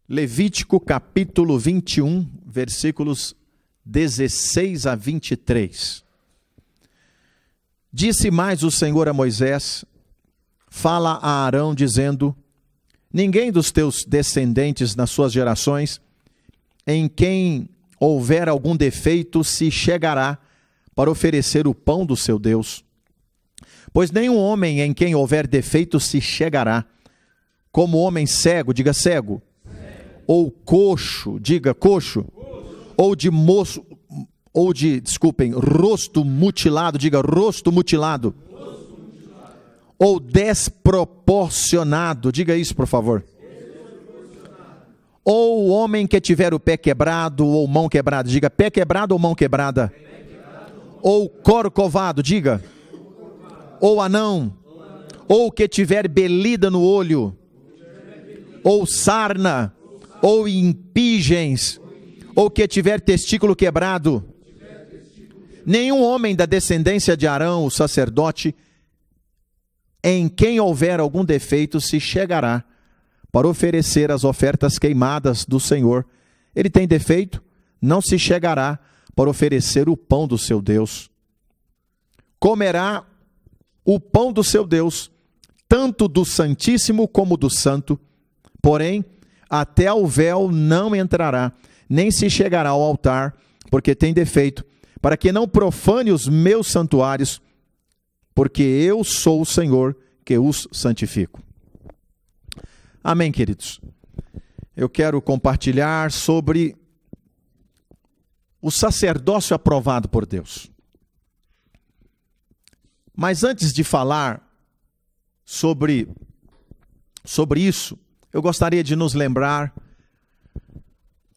Levítico capítulo 21, versículos 16 a 23. Disse mais o Senhor a Moisés: fala a Arão dizendo: ninguém dos teus descendentes nas suas gerações, em quem houver algum defeito, se chegará para oferecer o pão do seu Deus. Pois nenhum homem em quem houver defeito se chegará, como homem cego, diga cego, ou coxo, diga coxo, rosto mutilado, diga rosto mutilado, ou desproporcionado, diga isso por favor, ou homem que tiver o pé quebrado ou mão quebrada, diga pé quebrado ou mão quebrada, ou corcovado, diga, ou anão, ou que tiver belida no olho, ou sarna, ou impigens, ou que tiver testículo quebrado. Nenhum homem da descendência de Arão, o sacerdote, em quem houver algum defeito, se chegará para oferecer as ofertas queimadas do Senhor. Ele tem defeito, não se chegará para oferecer o pão do seu Deus. Comerá o pão do seu Deus, tanto do Santíssimo como do Santo, porém, até o véu não entrará, nem se chegará ao altar, porque tem defeito, para que não profane os meus santuários, porque eu sou o Senhor que os santifico. Amém, queridos? Eu quero compartilhar sobre o sacerdócio aprovado por Deus. Mas antes de falar sobre isso, eu gostaria de nos lembrar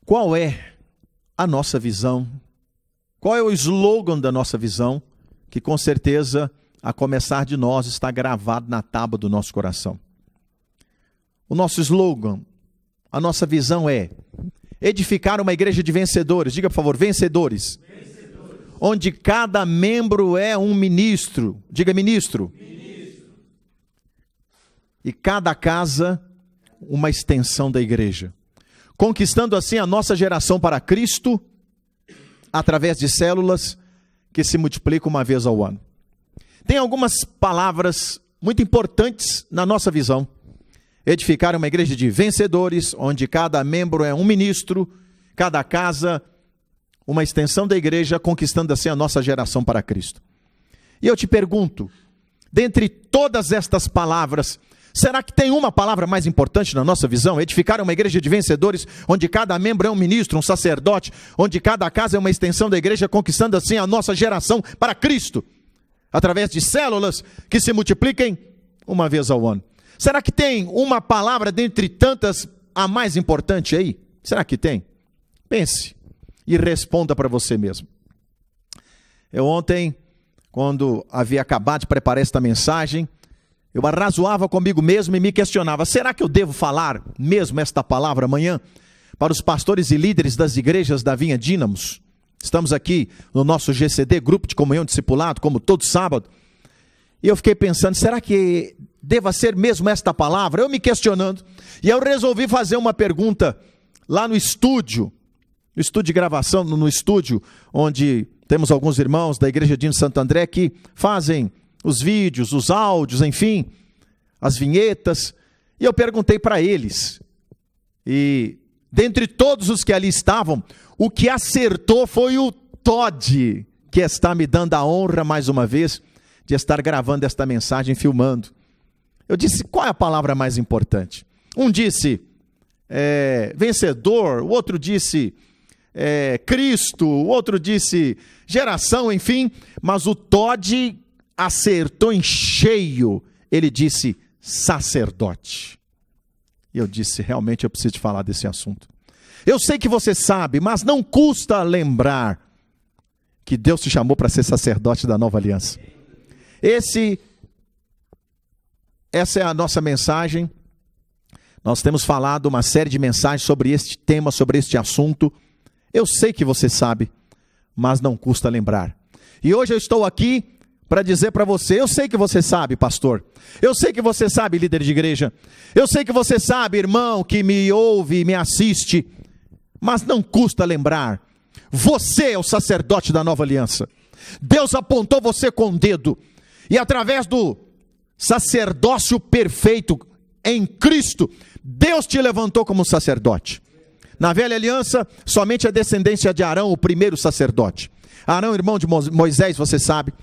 qual é a nossa visão, qual é o slogan da nossa visão, que com certeza, a começar de nós, está gravado na tábua do nosso coração. O nosso slogan, a nossa visão é edificar uma igreja de vencedores. Diga, por favor, vencedores. Onde cada membro é um ministro. Diga, ministro. E cada casa uma extensão da igreja. Conquistando assim a nossa geração para Cristo, através de células que se multiplicam uma vez ao ano. Tem algumas palavras muito importantes na nossa visão. Edificar uma igreja de vencedores, onde cada membro é um ministro, cada casa uma extensão da igreja, conquistando assim a nossa geração para Cristo. E eu te pergunto, dentre todas estas palavras, será que tem uma palavra mais importante na nossa visão? Edificar uma igreja de vencedores, onde cada membro é um ministro, um sacerdote, onde cada casa é uma extensão da igreja, conquistando assim a nossa geração para Cristo, através de células que se multipliquem uma vez ao ano. Será que tem uma palavra dentre tantas a mais importante aí? Será que tem? Pense e responda para você mesmo. Eu ontem, quando havia acabado de preparar esta mensagem, eu arrazoava comigo mesmo e me questionava, será que eu devo falar mesmo esta palavra amanhã para os pastores e líderes das igrejas da Vinha Dínamos? Estamos aqui no nosso GCD, Grupo de Comunhão Discipulado, como todo sábado. E eu fiquei pensando, será que deva ser mesmo esta palavra? Eu me questionando. E eu resolvi fazer uma pergunta lá no estúdio de gravação, no estúdio, onde temos alguns irmãos da Igreja de Santo André que fazem os vídeos, os áudios, enfim, as vinhetas. E eu perguntei para eles. E dentre todos os que ali estavam, o que acertou foi o Todd, que está me dando a honra mais uma vez de estar gravando esta mensagem, filmando. Eu disse, qual é a palavra mais importante? Um disse vencedor, o outro disse Cristo, o outro disse geração, enfim, mas o Todd acertou em cheio. Ele disse sacerdote. E eu disse, realmente eu preciso te falar desse assunto. Eu sei que você sabe, mas não custa lembrar que Deus te chamou para ser sacerdote da nova aliança. Essa é a nossa mensagem. Nós temos falado uma série de mensagens sobre este tema, sobre este assunto. Eu sei que você sabe, mas não custa lembrar. E hoje eu estou aqui para dizer para você: eu sei que você sabe, pastor, eu sei que você sabe, líder de igreja, eu sei que você sabe, irmão, que me ouve e me assiste, mas não custa lembrar, você é o sacerdote da nova aliança. Deus apontou você com o dedo, e através do sacerdócio perfeito em Cristo, Deus te levantou como sacerdote. Na velha aliança, somente a descendência de Arão, o primeiro sacerdote. Arão, irmão de Moisés, você sabe,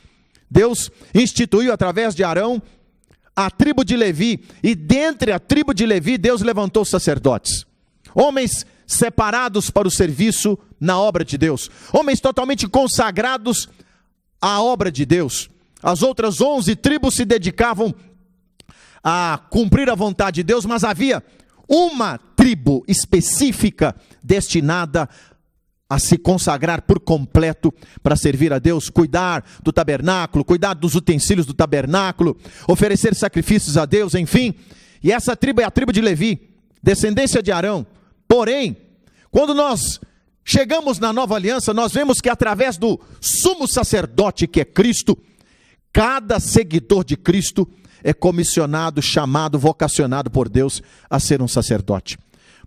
Deus instituiu através de Arão a tribo de Levi, e dentre a tribo de Levi, Deus levantou sacerdotes, homens separados para o serviço na obra de Deus, homens totalmente consagrados à obra de Deus. As outras 11 tribos se dedicavam a cumprir a vontade de Deus, mas havia uma tribo específica destinada a se consagrar por completo para servir a Deus, cuidar do tabernáculo, cuidar dos utensílios do tabernáculo, oferecer sacrifícios a Deus, enfim. E essa tribo é a tribo de Levi, descendência de Arão. Porém, quando nós chegamos na nova aliança, nós vemos que através do sumo sacerdote que é Cristo, cada seguidor de Cristo é comissionado, chamado, vocacionado por Deus a ser um sacerdote.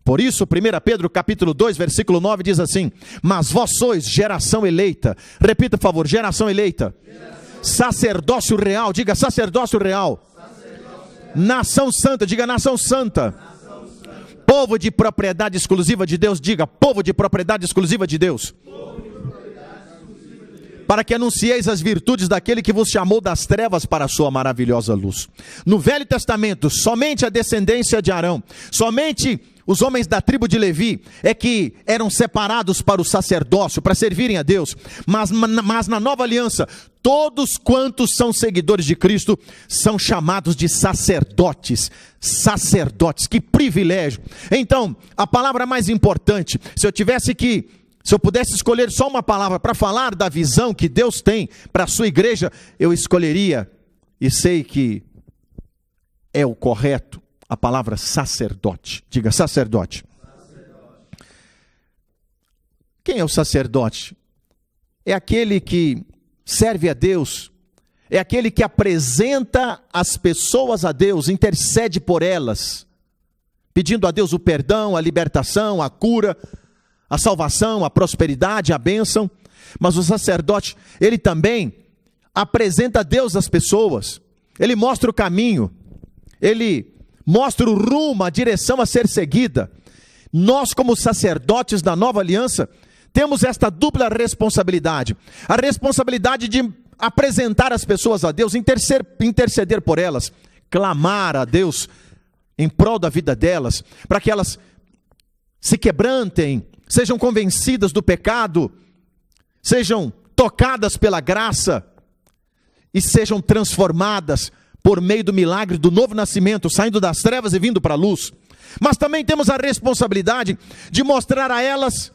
Por isso, 1 Pedro capítulo 2, versículo 9 diz assim: mas vós sois geração eleita. Repita, por favor: geração eleita. Sacerdócio real, diga sacerdócio real. Nação santa, diga nação santa. Povo de propriedade exclusiva de Deus, diga povo de propriedade exclusiva de Deus. Para que anuncieis as virtudes daquele que vos chamou das trevas para a sua maravilhosa luz. No Velho Testamento, somente a descendência de Arão, somente os homens da tribo de Levi é que eram separados para o sacerdócio, para servirem a Deus. Mas na nova aliança, todos quantos são seguidores de Cristo são chamados de sacerdotes. Sacerdotes, que privilégio! Então, a palavra mais importante, se eu pudesse escolher só uma palavra para falar da visão que Deus tem para a sua igreja, eu escolheria, e sei que é o correto, a palavra sacerdote. Diga sacerdote. Quem é o sacerdote? É aquele que serve a Deus, é aquele que apresenta as pessoas a Deus, intercede por elas, pedindo a Deus o perdão, a libertação, a cura, a salvação, a prosperidade, a bênção. Mas o sacerdote, ele também apresenta a Deus às pessoas, ele mostra o caminho, ele mostra o rumo, a direção a ser seguida. Nós, como sacerdotes da nova aliança, temos esta dupla responsabilidade: a responsabilidade de apresentar as pessoas a Deus, interceder por elas, clamar a Deus em prol da vida delas, para que elas se quebrantem, sejam convencidas do pecado, sejam tocadas pela graça e sejam transformadas por meio do milagre do novo nascimento, saindo das trevas e vindo para a luz. Mas também temos a responsabilidade de mostrar a elas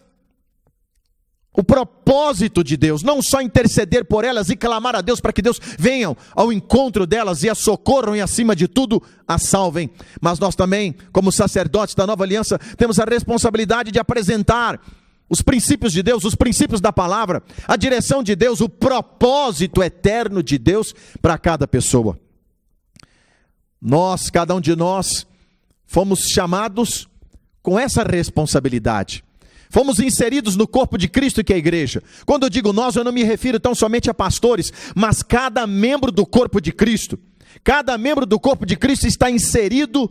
o propósito de Deus, não só interceder por elas e clamar a Deus para que Deus venha ao encontro delas e as socorram e, acima de tudo, as salvem. Mas nós também, como sacerdotes da nova aliança, temos a responsabilidade de apresentar os princípios de Deus, os princípios da palavra, a direção de Deus, o propósito eterno de Deus para cada pessoa. Nós, cada um de nós, fomos chamados com essa responsabilidade. Fomos inseridos no corpo de Cristo, que é a igreja. Quando eu digo nós, eu não me refiro tão somente a pastores, mas cada membro do corpo de Cristo. Cada membro do corpo de Cristo está inserido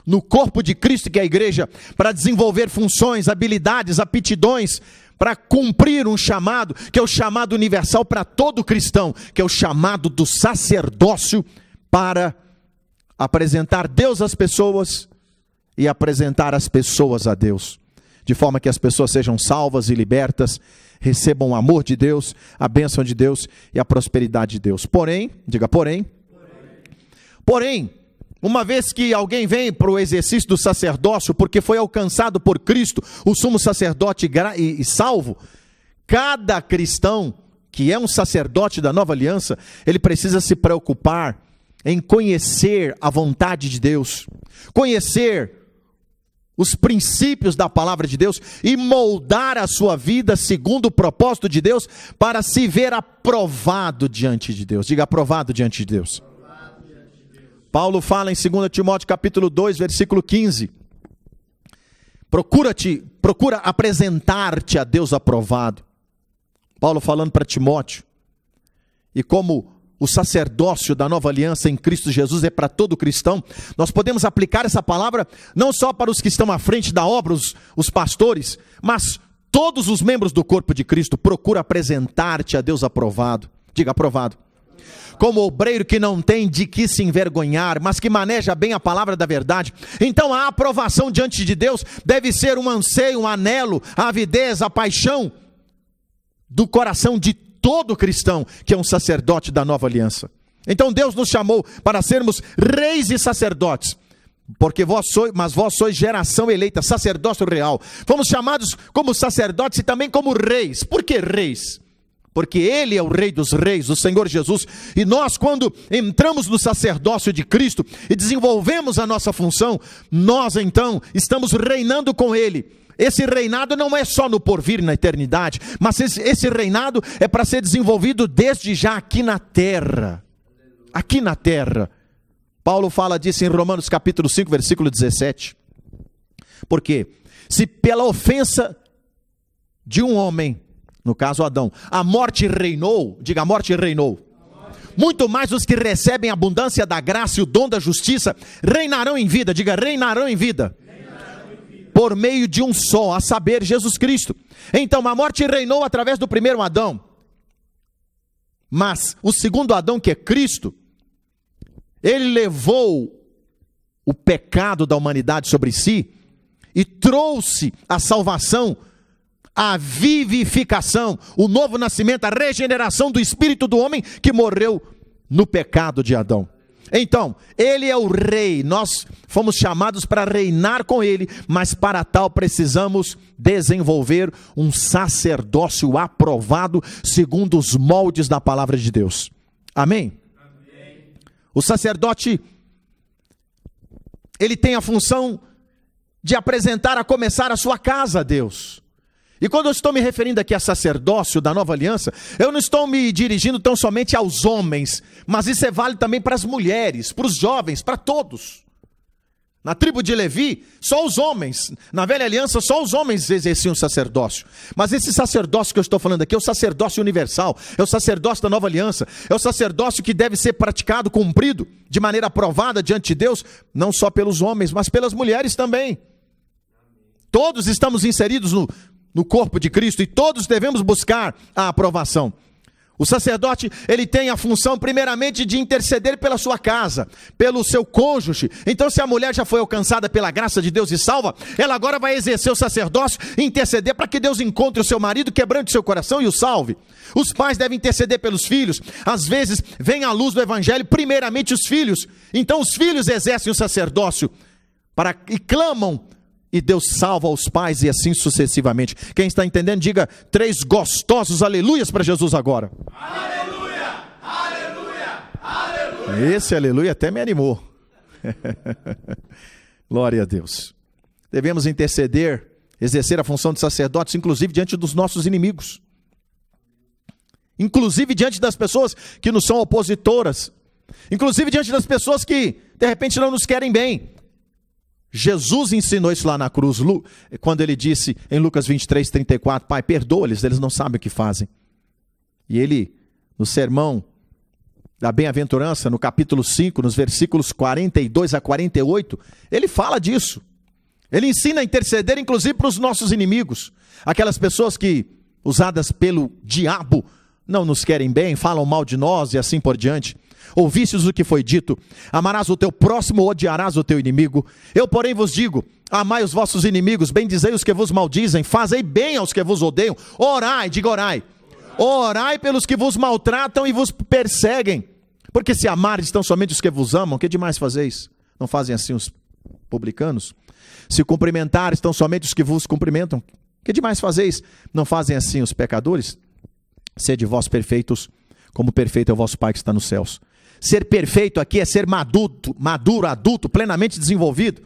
no corpo de Cristo, que é a igreja, para desenvolver funções, habilidades, aptidões, para cumprir um chamado, que é o chamado universal para todo cristão, que é o chamado do sacerdócio, para apresentar Deus às pessoas e apresentar as pessoas a Deus, de forma que as pessoas sejam salvas e libertas, recebam o amor de Deus, a bênção de Deus e a prosperidade de Deus. Porém, diga porém, uma vez que alguém vem para o exercício do sacerdócio, porque foi alcançado por Cristo, o sumo sacerdote e salvo, cada cristão que é um sacerdote da nova aliança, ele precisa se preocupar em conhecer a vontade de Deus, conhecer os princípios da palavra de Deus e moldar a sua vida segundo o propósito de Deus para se ver aprovado diante de Deus. Diga, aprovado diante de Deus. Paulo fala em 2 Timóteo capítulo 2, versículo 15. Procura apresentar-te a Deus aprovado. Paulo falando para Timóteo. E como o sacerdócio da nova aliança em Cristo Jesus é para todo cristão, nós podemos aplicar essa palavra não só para os que estão à frente da obra, os pastores, mas todos os membros do corpo de Cristo. Procura apresentar-te a Deus aprovado. Diga, aprovado. Como obreiro que não tem de que se envergonhar, mas que maneja bem a palavra da verdade. Então a aprovação diante de Deus deve ser um anseio, um anelo, a avidez, a paixão do coração de todo cristão que é um sacerdote da nova aliança. Então Deus nos chamou para sermos reis e sacerdotes, porque vós sois geração eleita, sacerdócio real. Fomos chamados como sacerdotes e também como reis. Por que reis? Porque Ele é o Rei dos Reis, o Senhor Jesus. E nós, quando entramos no sacerdócio de Cristo e desenvolvemos a nossa função, nós então estamos reinando com Ele. Esse reinado não é só no porvir, na eternidade, mas esse reinado é para ser desenvolvido desde já aqui na terra. Aqui na terra. Paulo fala disso em Romanos capítulo 5, versículo 17. Porque se pela ofensa de um homem, no caso Adão, a morte reinou, diga, a morte reinou. Muito mais os que recebem a abundância da graça e o dom da justiça reinarão em vida, diga, reinarão em vida. Por meio de um só, a saber, Jesus Cristo. Então a morte reinou através do primeiro Adão. Mas o segundo Adão, que é Cristo, ele levou o pecado da humanidade sobre si e trouxe a salvação, a vivificação, o novo nascimento, a regeneração do espírito do homem que morreu no pecado de Adão. Então, Ele é o Rei, nós fomos chamados para reinar com Ele, mas para tal precisamos desenvolver um sacerdócio aprovado segundo os moldes da palavra de Deus. Amém? Amém. O sacerdote, ele tem a função de apresentar, a começar a sua casa a Deus. E quando eu estou me referindo aqui a sacerdócio da nova aliança, eu não estou me dirigindo tão somente aos homens, mas isso é válido também para as mulheres, para os jovens, para todos. Na tribo de Levi, só os homens, na velha aliança, só os homens exerciam sacerdócio. Mas esse sacerdócio que eu estou falando aqui é o sacerdócio universal, é o sacerdócio da nova aliança, é o sacerdócio que deve ser praticado, cumprido, de maneira aprovada diante de Deus, não só pelos homens, mas pelas mulheres também. Todos estamos inseridos no corpo de Cristo e todos devemos buscar a aprovação. O sacerdote, ele tem a função primeiramente de interceder pela sua casa, pelo seu cônjuge. Então, se a mulher já foi alcançada pela graça de Deus e salva, ela agora vai exercer o sacerdócio e interceder para que Deus encontre o seu marido, quebrante o seu coração e o salve. Os pais devem interceder pelos filhos. Às vezes vem à luz do evangelho primeiramente os filhos. Então os filhos exercem o sacerdócio e clamam, e Deus salva os pais e assim sucessivamente. Quem está entendendo, diga 3 gostosos aleluias para Jesus agora. Aleluia, aleluia, aleluia. Esse aleluia até me animou. Glória a Deus. Devemos interceder, exercer a função de sacerdotes, inclusive diante dos nossos inimigos. Inclusive diante das pessoas que nos são opositoras. Inclusive diante das pessoas que de repente não nos querem bem. Jesus ensinou isso lá na cruz, quando ele disse em Lucas 23, 34, Pai, perdoa-lhes, eles não sabem o que fazem. E ele, no sermão da bem-aventurança, no capítulo 5, nos versículos 42 a 48, ele fala disso. Ele ensina a interceder, inclusive, para os nossos inimigos. Aquelas pessoas que, usadas pelo diabo, não nos querem bem, falam mal de nós e assim por diante. Ouvistes o que foi dito, amarás o teu próximo, odiarás o teu inimigo. Eu, porém, vos digo, amai os vossos inimigos, bendizei os que vos maldizem, fazei bem aos que vos odeiam, orai, diga orai. Orai pelos que vos maltratam e vos perseguem. Porque se amares tão somente os que vos amam, que demais fazeis? Não fazem assim os publicanos? Se cumprimentares tão somente os que vos cumprimentam, que demais fazeis? Não fazem assim os pecadores? Sede vós perfeitos, como perfeito é o vosso Pai que está nos céus. Ser perfeito aqui é ser maduro, adulto, plenamente desenvolvido.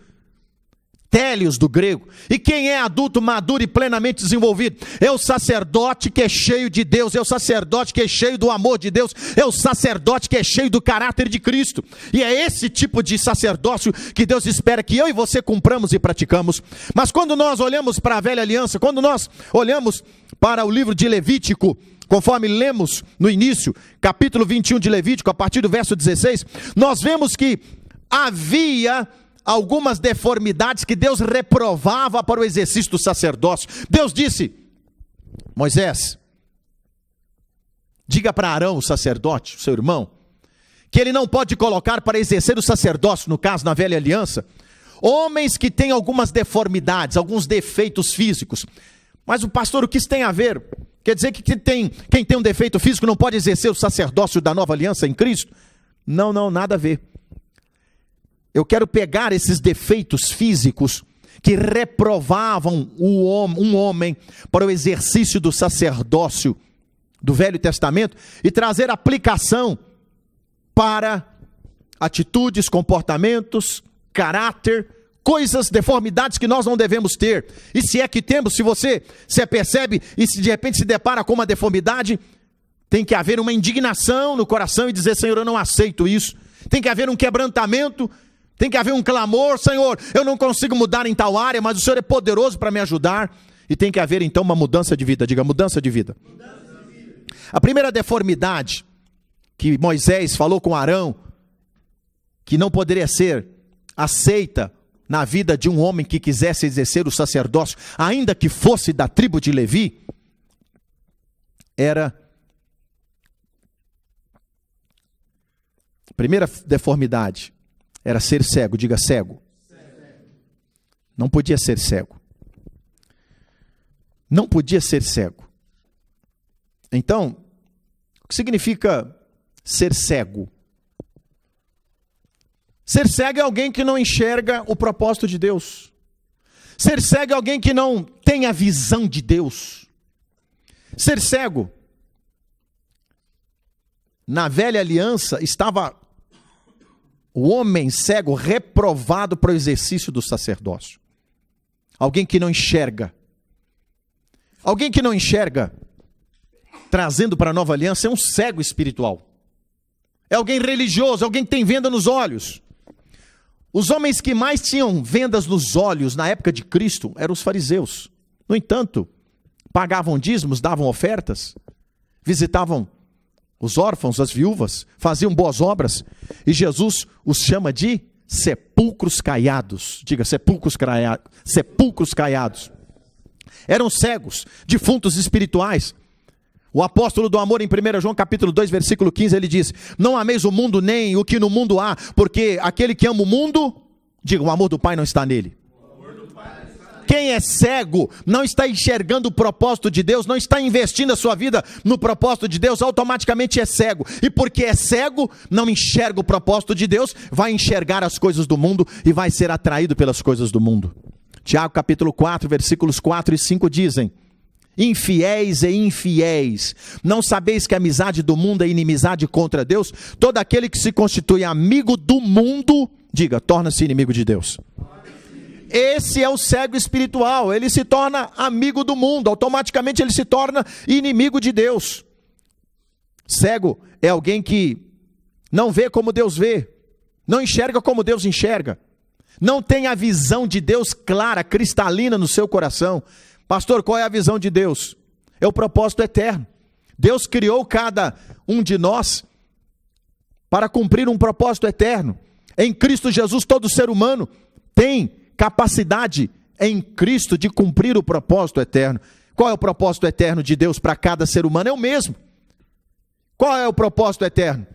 télios do grego. E quem é adulto, maduro e plenamente desenvolvido? É o sacerdote que é cheio de Deus, é o sacerdote que é cheio do amor de Deus, é o sacerdote que é cheio do caráter de Cristo. E é esse tipo de sacerdócio que Deus espera que eu e você cumpramos e praticamos. Mas quando nós olhamos para a velha aliança, quando nós olhamos para o livro de Levítico, conforme lemos no início, capítulo 21 de Levítico, a partir do verso 16, nós vemos que havia algumas deformidades que Deus reprovava para o exercício do sacerdócio. Deus disse: Moisés, diga para Arão, o sacerdote, o seu irmão, que ele não pode colocar para exercer o sacerdócio, no caso na velha aliança, homens que têm algumas deformidades, alguns defeitos físicos. Mas o pastor, o que isso tem a ver? Quer dizer que quem tem um defeito físico não pode exercer o sacerdócio da nova aliança em Cristo? Não, nada a ver. Eu quero pegar esses defeitos físicos que reprovavam um homem para o exercício do sacerdócio do Velho Testamento e trazer aplicação para atitudes, comportamentos, caráter, coisas, deformidades que nós não devemos ter. E se é que temos, se você se apercebe e se de repente se depara com uma deformidade, tem que haver uma indignação no coração e dizer: Senhor, eu não aceito isso. Tem que haver um quebrantamento, tem que haver um clamor: Senhor, eu não consigo mudar em tal área, mas o Senhor é poderoso para me ajudar. E tem que haver então uma mudança de vida. Diga: mudança de vida. A primeira deformidade que Moisés falou com Arão, que não poderia ser aceita na vida de um homem que quisesse exercer o sacerdócio, ainda que fosse da tribo de Levi, era... A primeira deformidade era ser cego. Diga: cego. Não podia ser cego. Não podia ser cego. Então, o que significa ser cego? Ser cego é alguém que não enxerga o propósito de Deus. Ser cego é alguém que não tem a visão de Deus. Ser cego, na velha aliança, estava o homem cego reprovado para o exercício do sacerdócio. Alguém que não enxerga. Alguém que não enxerga, trazendo para a nova aliança, é um cego espiritual. É alguém religioso, alguém que tem venda nos olhos. Os homens que mais tinham vendas nos olhos na época de Cristo eram os fariseus. No entanto, pagavam dízimos, davam ofertas, visitavam os órfãos, as viúvas, faziam boas obras, e Jesus os chama de sepulcros caiados. Diga: sepulcros caiados. Eram cegos, defuntos espirituais. O apóstolo do amor, em 1 João capítulo 2, versículo 15, ele diz: não ameis o mundo nem o que no mundo há, porque aquele que ama o mundo, diga, o amor do Pai não está nele. Quem é cego, não está enxergando o propósito de Deus, não está investindo a sua vida no propósito de Deus, automaticamente é cego. E porque é cego, não enxerga o propósito de Deus, vai enxergar as coisas do mundo e vai ser atraído pelas coisas do mundo. Tiago capítulo 4, versículos 4 e 5 dizem: infiéis e infiéis, não sabeis que a amizade do mundo é inimizade contra Deus? Todo aquele que se constitui amigo do mundo, diga, torna-se inimigo de Deus. Esse é o cego espiritual, ele se torna amigo do mundo, automaticamente ele se torna inimigo de Deus. Cego é alguém que não vê como Deus vê, não enxerga como Deus enxerga, não tem a visão de Deus clara, cristalina no seu coração. Pastor, qual é a visão de Deus? É o propósito eterno. Deus criou cada um de nós para cumprir um propósito eterno. Em Cristo Jesus, todo ser humano tem capacidade em Cristo de cumprir o propósito eterno. Qual é o propósito eterno de Deus para cada ser humano? É o mesmo. Qual é o propósito eterno?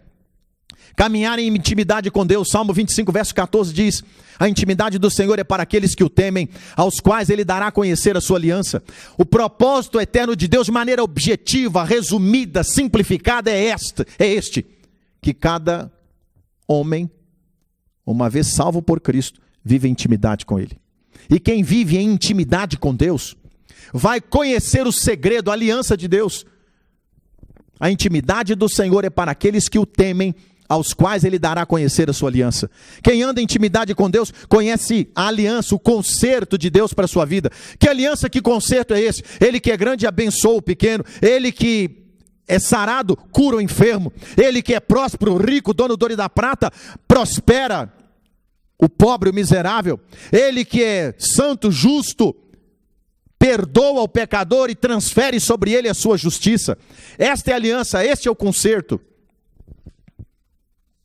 Caminhar em intimidade com Deus. Salmo 25, verso 14 diz: a intimidade do Senhor é para aqueles que o temem, aos quais Ele dará a conhecer a sua aliança. O propósito eterno de Deus, de maneira objetiva, resumida, simplificada, é este: que cada homem, uma vez salvo por Cristo, vive em intimidade com Ele. E quem vive em intimidade com Deus, vai conhecer o segredo, a aliança de Deus. A intimidade do Senhor é para aqueles que o temem, aos quais ele dará a conhecer a sua aliança. Quem anda em intimidade com Deus, conhece a aliança, o conserto de Deus para a sua vida. Que aliança, que conserto é esse? Ele que é grande abençoa o pequeno, ele que é sarado, cura o enfermo, ele que é próspero, rico, dono do ouro e da prata, prospera o pobre, o miserável, ele que é santo, justo, perdoa o pecador e transfere sobre ele a sua justiça. Esta é a aliança, este é o conserto.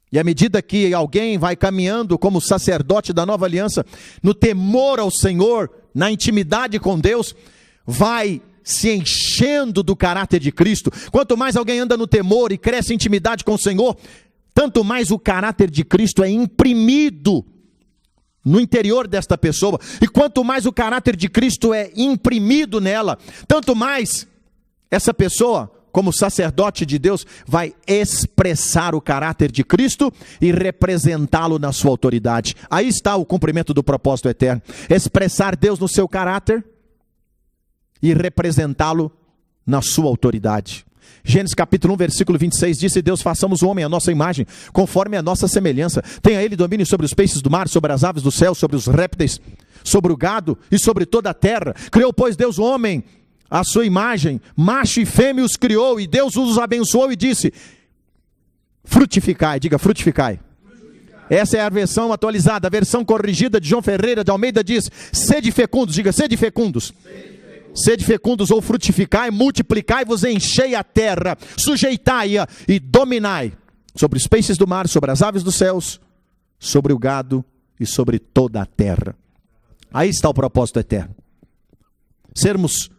E à medida que alguém vai caminhando como sacerdote da nova aliança, no temor ao Senhor, na intimidade com Deus, vai se enchendo do caráter de Cristo. Quanto mais alguém anda no temor e cresce em intimidade com o Senhor, tanto mais o caráter de Cristo é imprimido no interior desta pessoa. E quanto mais o caráter de Cristo é imprimido nela, tanto mais essa pessoa, como sacerdote de Deus, vai expressar o caráter de Cristo e representá-lo na sua autoridade. Aí está o cumprimento do propósito eterno: expressar Deus no seu caráter e representá-lo na sua autoridade. Gênesis capítulo 1, versículo 26, disse Deus: façamos o homem à nossa imagem, conforme a nossa semelhança. Tenha ele domínio sobre os peixes do mar, sobre as aves do céu, sobre os répteis, sobre o gado e sobre toda a terra. Criou, pois, Deus o homem à sua imagem, macho e fêmea os criou, e Deus os abençoou e disse: frutificai, diga frutificai. Essa é a versão atualizada. A versão corrigida de João Ferreira de Almeida diz: sede fecundos, diga sede fecundos. Sede fecundos ou frutificai, multiplicai-vos, enchei a terra, sujeitai-a e dominai sobre os peixes do mar, sobre as aves dos céus, sobre o gado e sobre toda a terra. Aí está o propósito eterno: sermos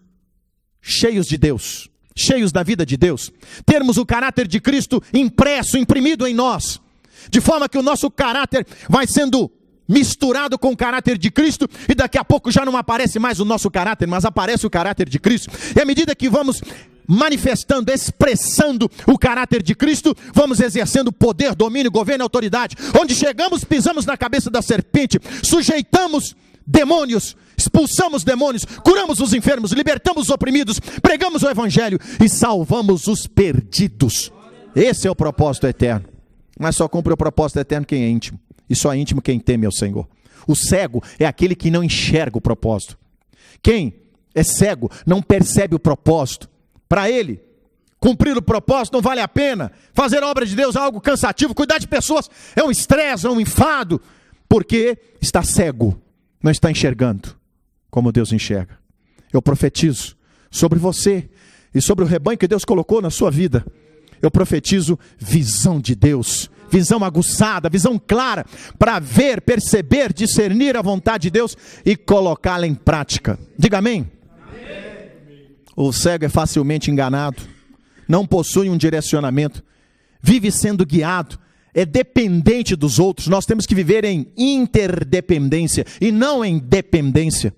cheios de Deus, cheios da vida de Deus, termos o caráter de Cristo impresso, imprimido em nós, de forma que o nosso caráter vai sendo misturado com o caráter de Cristo, e daqui a pouco já não aparece mais o nosso caráter, mas aparece o caráter de Cristo. E à medida que vamos manifestando, expressando o caráter de Cristo, vamos exercendo poder, domínio, governo e autoridade. Onde chegamos, pisamos na cabeça da serpente, sujeitamos demônios, expulsamos demônios, curamos os enfermos, libertamos os oprimidos, pregamos o evangelho e salvamos os perdidos. Esse é o propósito eterno. Mas só cumpre o propósito eterno quem é íntimo, e só é íntimo quem teme ao Senhor. O cego é aquele que não enxerga o propósito. Quem é cego não percebe o propósito. Para ele, cumprir o propósito não vale a pena. Fazer a obra de Deus é algo cansativo. Cuidar de pessoas é um estresse, é um enfado, porque está cego, não está enxergando como Deus enxerga. Eu profetizo sobre você e sobre o rebanho que Deus colocou na sua vida. Eu profetizo visão de Deus, visão aguçada, visão clara, para ver, perceber, discernir a vontade de Deus e colocá-la em prática. Diga amém. Amém. O cego é facilmente enganado, não possui um direcionamento, vive sendo guiado, é dependente dos outros. Nós temos que viver em interdependência e não em dependência.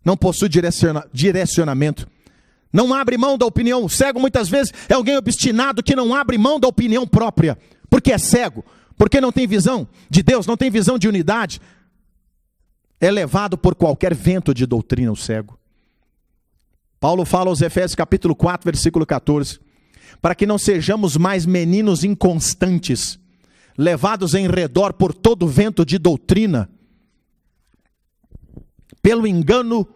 Não possui direcionamento, não abre mão da opinião. O cego muitas vezes é alguém obstinado que não abre mão da opinião própria, porque é cego, porque não tem visão de Deus, não tem visão de unidade. É levado por qualquer vento de doutrina o cego. Paulo fala aos Efésios capítulo 4, versículo 14, para que não sejamos mais meninos inconstantes, levados em redor por todo vento de doutrina, pelo engano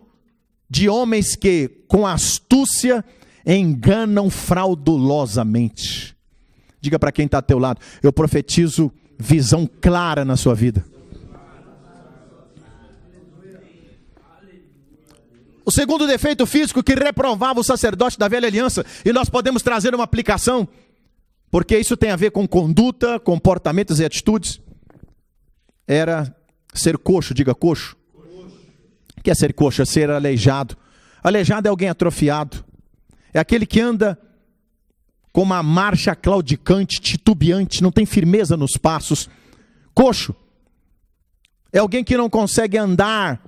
de homens que com astúcia enganam fraudulosamente. Diga para quem está ao teu lado: eu profetizo visão clara na sua vida. O segundo defeito físico que reprovava o sacerdote da velha aliança, e nós podemos trazer uma aplicação, porque isso tem a ver com conduta, comportamentos e atitudes, era ser coxo. Diga coxo. O que é ser coxo? É ser aleijado. Aleijado é alguém atrofiado, é aquele que anda com uma marcha claudicante, titubeante, não tem firmeza nos passos. Coxo é alguém que não consegue andar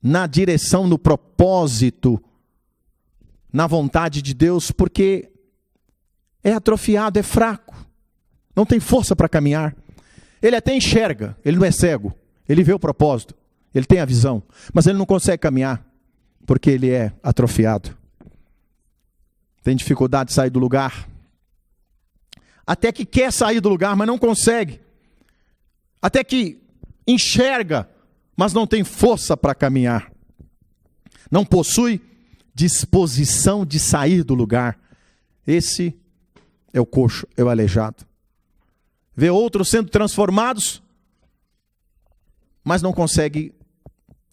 na direção, no propósito, na vontade de Deus, porque é atrofiado, é fraco, não tem força para caminhar. Ele até enxerga, ele não é cego, ele vê o propósito, ele tem a visão, mas ele não consegue caminhar, porque ele é atrofiado. Tem dificuldade de sair do lugar. até que quer sair do lugar, mas não consegue, até que enxerga, mas não tem força para caminhar, não possui disposição de sair do lugar. Esse é o coxo, é o aleijado. Vê outros sendo transformados, mas não consegue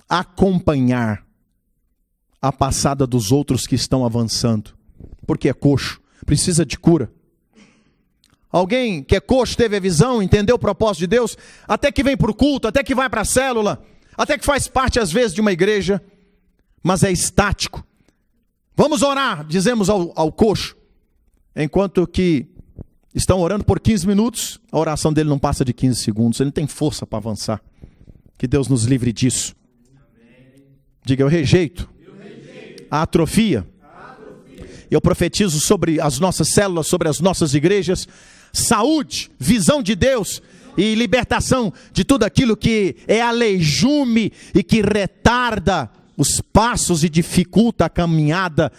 acompanhar a passada dos outros que estão avançando, porque é coxo, precisa de cura. Alguém que é coxo, teve a visão, entendeu o propósito de Deus, até que vem para o culto, até que vai para a célula, até que faz parte às vezes de uma igreja, mas é estático. Vamos orar, dizemos ao coxo, enquanto que estão orando por 15 minutos, a oração dele não passa de 15 segundos, ele não tem força para avançar. Que Deus nos livre disso. Diga, eu rejeito a atrofia. Eu profetizo sobre as nossas células, sobre as nossas igrejas, saúde, visão de Deus e libertação de tudo aquilo que é aleijume e que retarda os passos e dificulta a caminhada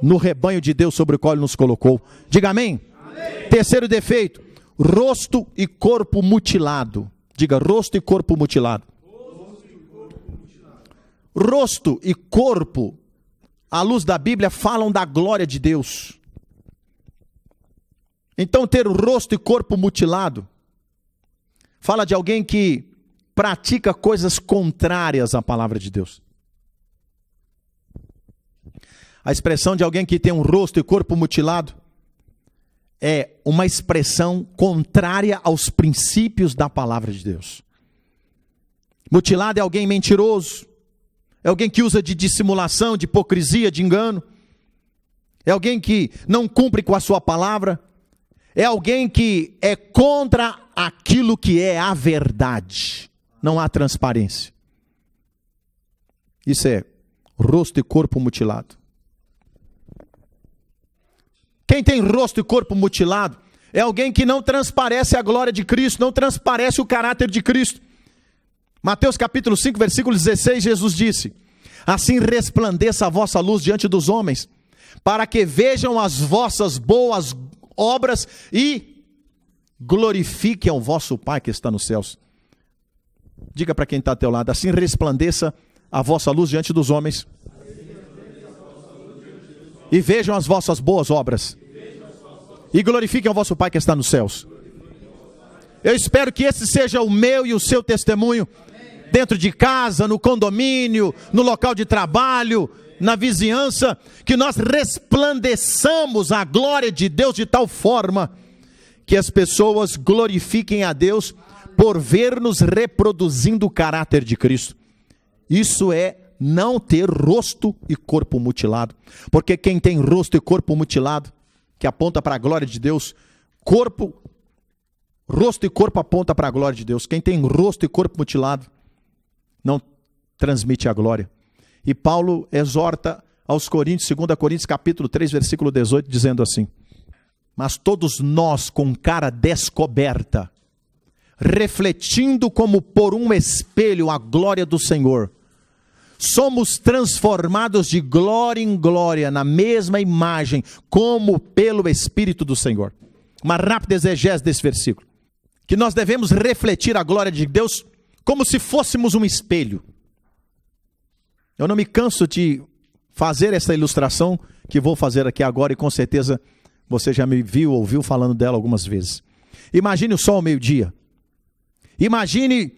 no rebanho de Deus sobre o qual Ele nos colocou. Diga amém. Amém. Terceiro defeito, rosto e corpo mutilado. Diga, rosto e corpo mutilado. Rosto e corpo, à luz da Bíblia, falam da glória de Deus. Então, ter o rosto e corpo mutilado fala de alguém que pratica coisas contrárias à palavra de Deus. A expressão de alguém que tem um rosto e corpo mutilado é uma expressão contrária aos princípios da palavra de Deus. Mutilado é alguém mentiroso, é alguém que usa de dissimulação, de hipocrisia, de engano, é alguém que não cumpre com a sua palavra, é alguém que é contra aquilo que é a verdade. Não há transparência. Isso é rosto e corpo mutilado. Quem tem rosto e corpo mutilado é alguém que não transparece a glória de Cristo, não transparece o caráter de Cristo. Mateus capítulo 5, versículo 16, Jesus disse: assim resplandeça a vossa luz diante dos homens, para que vejam as vossas boas obras e glorifiquem ao vosso Pai que está nos céus. Diga para quem está ao teu lado, assim resplandeça a vossa luz diante dos homens, e vejam as vossas boas obras, e glorifiquem ao vosso Pai que está nos céus. Eu espero que esse seja o meu e o seu testemunho, dentro de casa, no condomínio, no local de trabalho, na vizinhança, que nós resplandeçamos a glória de Deus de tal forma que as pessoas glorifiquem a Deus por ver-nos reproduzindo o caráter de Cristo. Isso é não ter rosto e corpo mutilado, porque quem tem rosto e corpo mutilado, que aponta para a glória de Deus, rosto e corpo aponta para a glória de Deus. Quem tem rosto e corpo mutilado não transmite a glória. E Paulo exorta aos Coríntios, 2 Coríntios capítulo 3, versículo 18, dizendo assim: mas todos nós com cara descoberta, refletindo como por um espelho a glória do Senhor, somos transformados de glória em glória na mesma imagem, como pelo Espírito do Senhor. Uma rápida exegese desse versículo, que nós devemos refletir a glória de Deus como se fôssemos um espelho. Eu não me canso de fazer essa ilustração que vou fazer aqui agora, e com certeza você já me viu, ouviu falando dela algumas vezes. Imagine o sol ao meio-dia. Imagine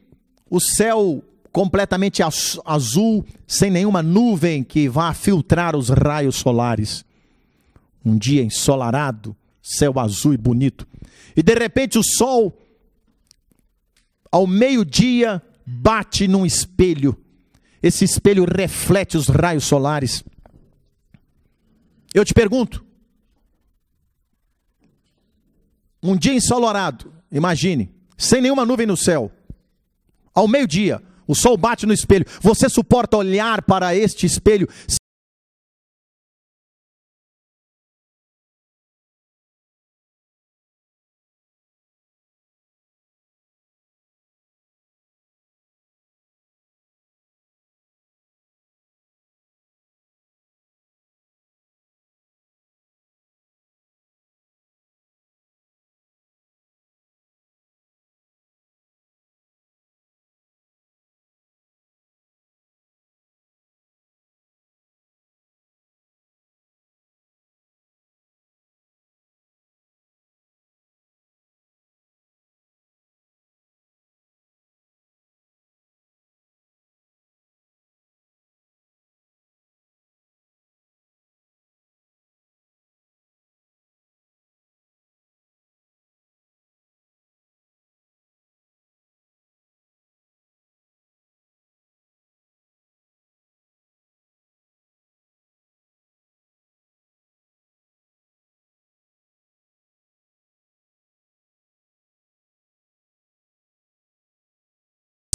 o céu completamente azul, sem nenhuma nuvem que vá filtrar os raios solares. Um dia ensolarado, céu azul e bonito. E de repente o sol, ao meio-dia, bate num espelho. Esse espelho reflete os raios solares. Eu te pergunto, um dia ensolarado, imagine, sem nenhuma nuvem no céu, ao meio-dia, o sol bate no espelho, você suporta olhar para este espelho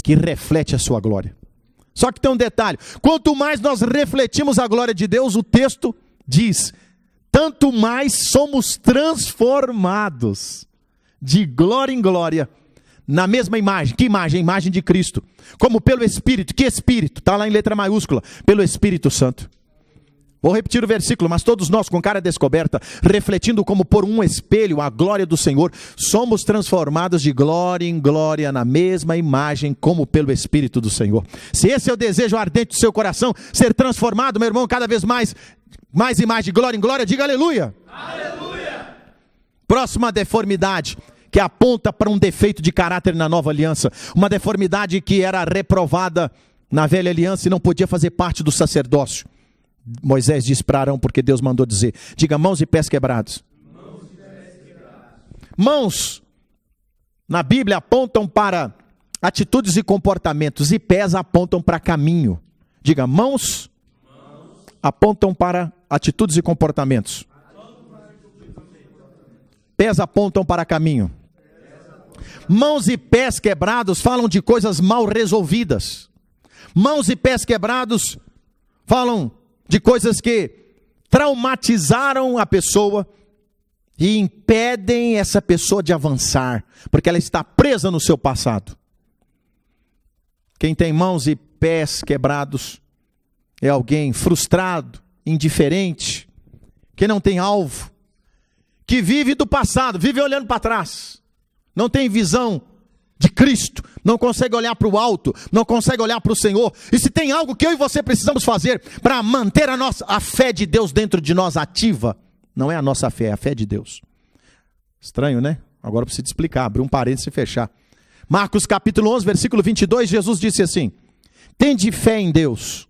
que reflete a sua glória. Só que tem um detalhe: quanto mais nós refletimos a glória de Deus, o texto diz, tanto mais somos transformados de glória em glória, na mesma imagem. Que imagem? A imagem de Cristo. Como pelo Espírito. Que Espírito? Está lá em letra maiúscula. Pelo Espírito Santo. Vou repetir o versículo. Mas todos nós, com cara descoberta, refletindo como por um espelho a glória do Senhor, somos transformados de glória em glória na mesma imagem, como pelo Espírito do Senhor. Se esse é o desejo ardente do seu coração, ser transformado, meu irmão, cada vez mais e mais de glória em glória, diga aleluia. Aleluia. Próxima deformidade, que aponta para um defeito de caráter na nova aliança. Uma deformidade que era reprovada na velha aliança e não podia fazer parte do sacerdócio. Moisés disse para Arão, porque Deus mandou dizer, diga mãos e pés quebrados. Mãos, na Bíblia, apontam para atitudes e comportamentos, e pés apontam para caminho. Diga, mãos apontam para atitudes e comportamentos. Pés apontam para caminho. Mãos e pés quebrados falam de coisas mal resolvidas. Mãos e pés quebrados falam de coisas que traumatizaram a pessoa e impedem essa pessoa de avançar, porque ela está presa no seu passado. Quem tem mãos e pés quebrados é alguém frustrado, indiferente, que não tem alvo, que vive do passado, vive olhando para trás, não tem visão de Cristo, não consegue olhar para o alto, não consegue olhar para o Senhor. E se tem algo que eu e você precisamos fazer para manter a fé de Deus dentro de nós ativa, não é a nossa fé, é a fé de Deus. Estranho, né? Agora eu preciso explicar, abrir um parênteses e fechar. Marcos capítulo 11, versículo 22, Jesus disse assim: tende fé em Deus.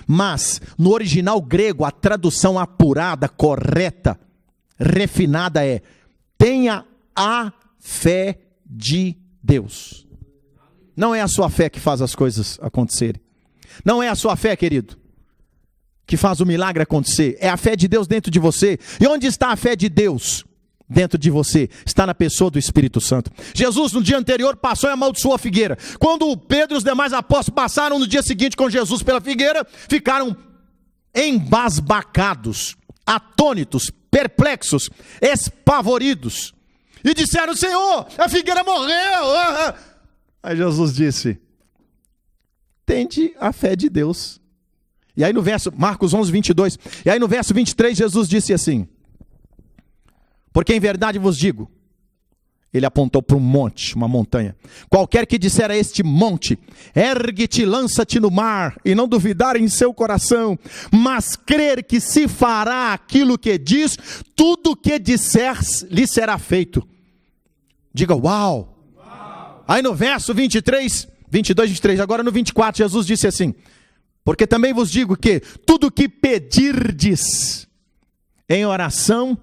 Mas no original grego, a tradução apurada, correta, refinada é: tenha a fé de Deus. Não é a sua fé que faz as coisas acontecerem. Não é a sua fé, querido, que faz o milagre acontecer. É a fé de Deus dentro de você. E onde está a fé de Deus dentro de você? Está na pessoa do Espírito Santo. Jesus no dia anterior passou e amaldiçoou a figueira. Quando Pedro e os demais apóstolos passaram no dia seguinte com Jesus pela figueira, ficaram embasbacados, atônitos, perplexos, espavoridos. E disseram: Senhor, a figueira morreu. Aí Jesus disse: tende a fé de Deus. E aí no verso, Marcos 11, 22, e aí no verso 23, Jesus disse assim: porque em verdade vos digo, ele apontou para um monte, uma montanha, qualquer que disser a este monte, ergue-te, lança-te no mar, e não duvidar em seu coração, mas crer que se fará aquilo que diz, tudo o que disser lhe será feito. Diga uau! Aí no verso 22, 23, agora no 24, Jesus disse assim: porque também vos digo que tudo que pedirdes em oração,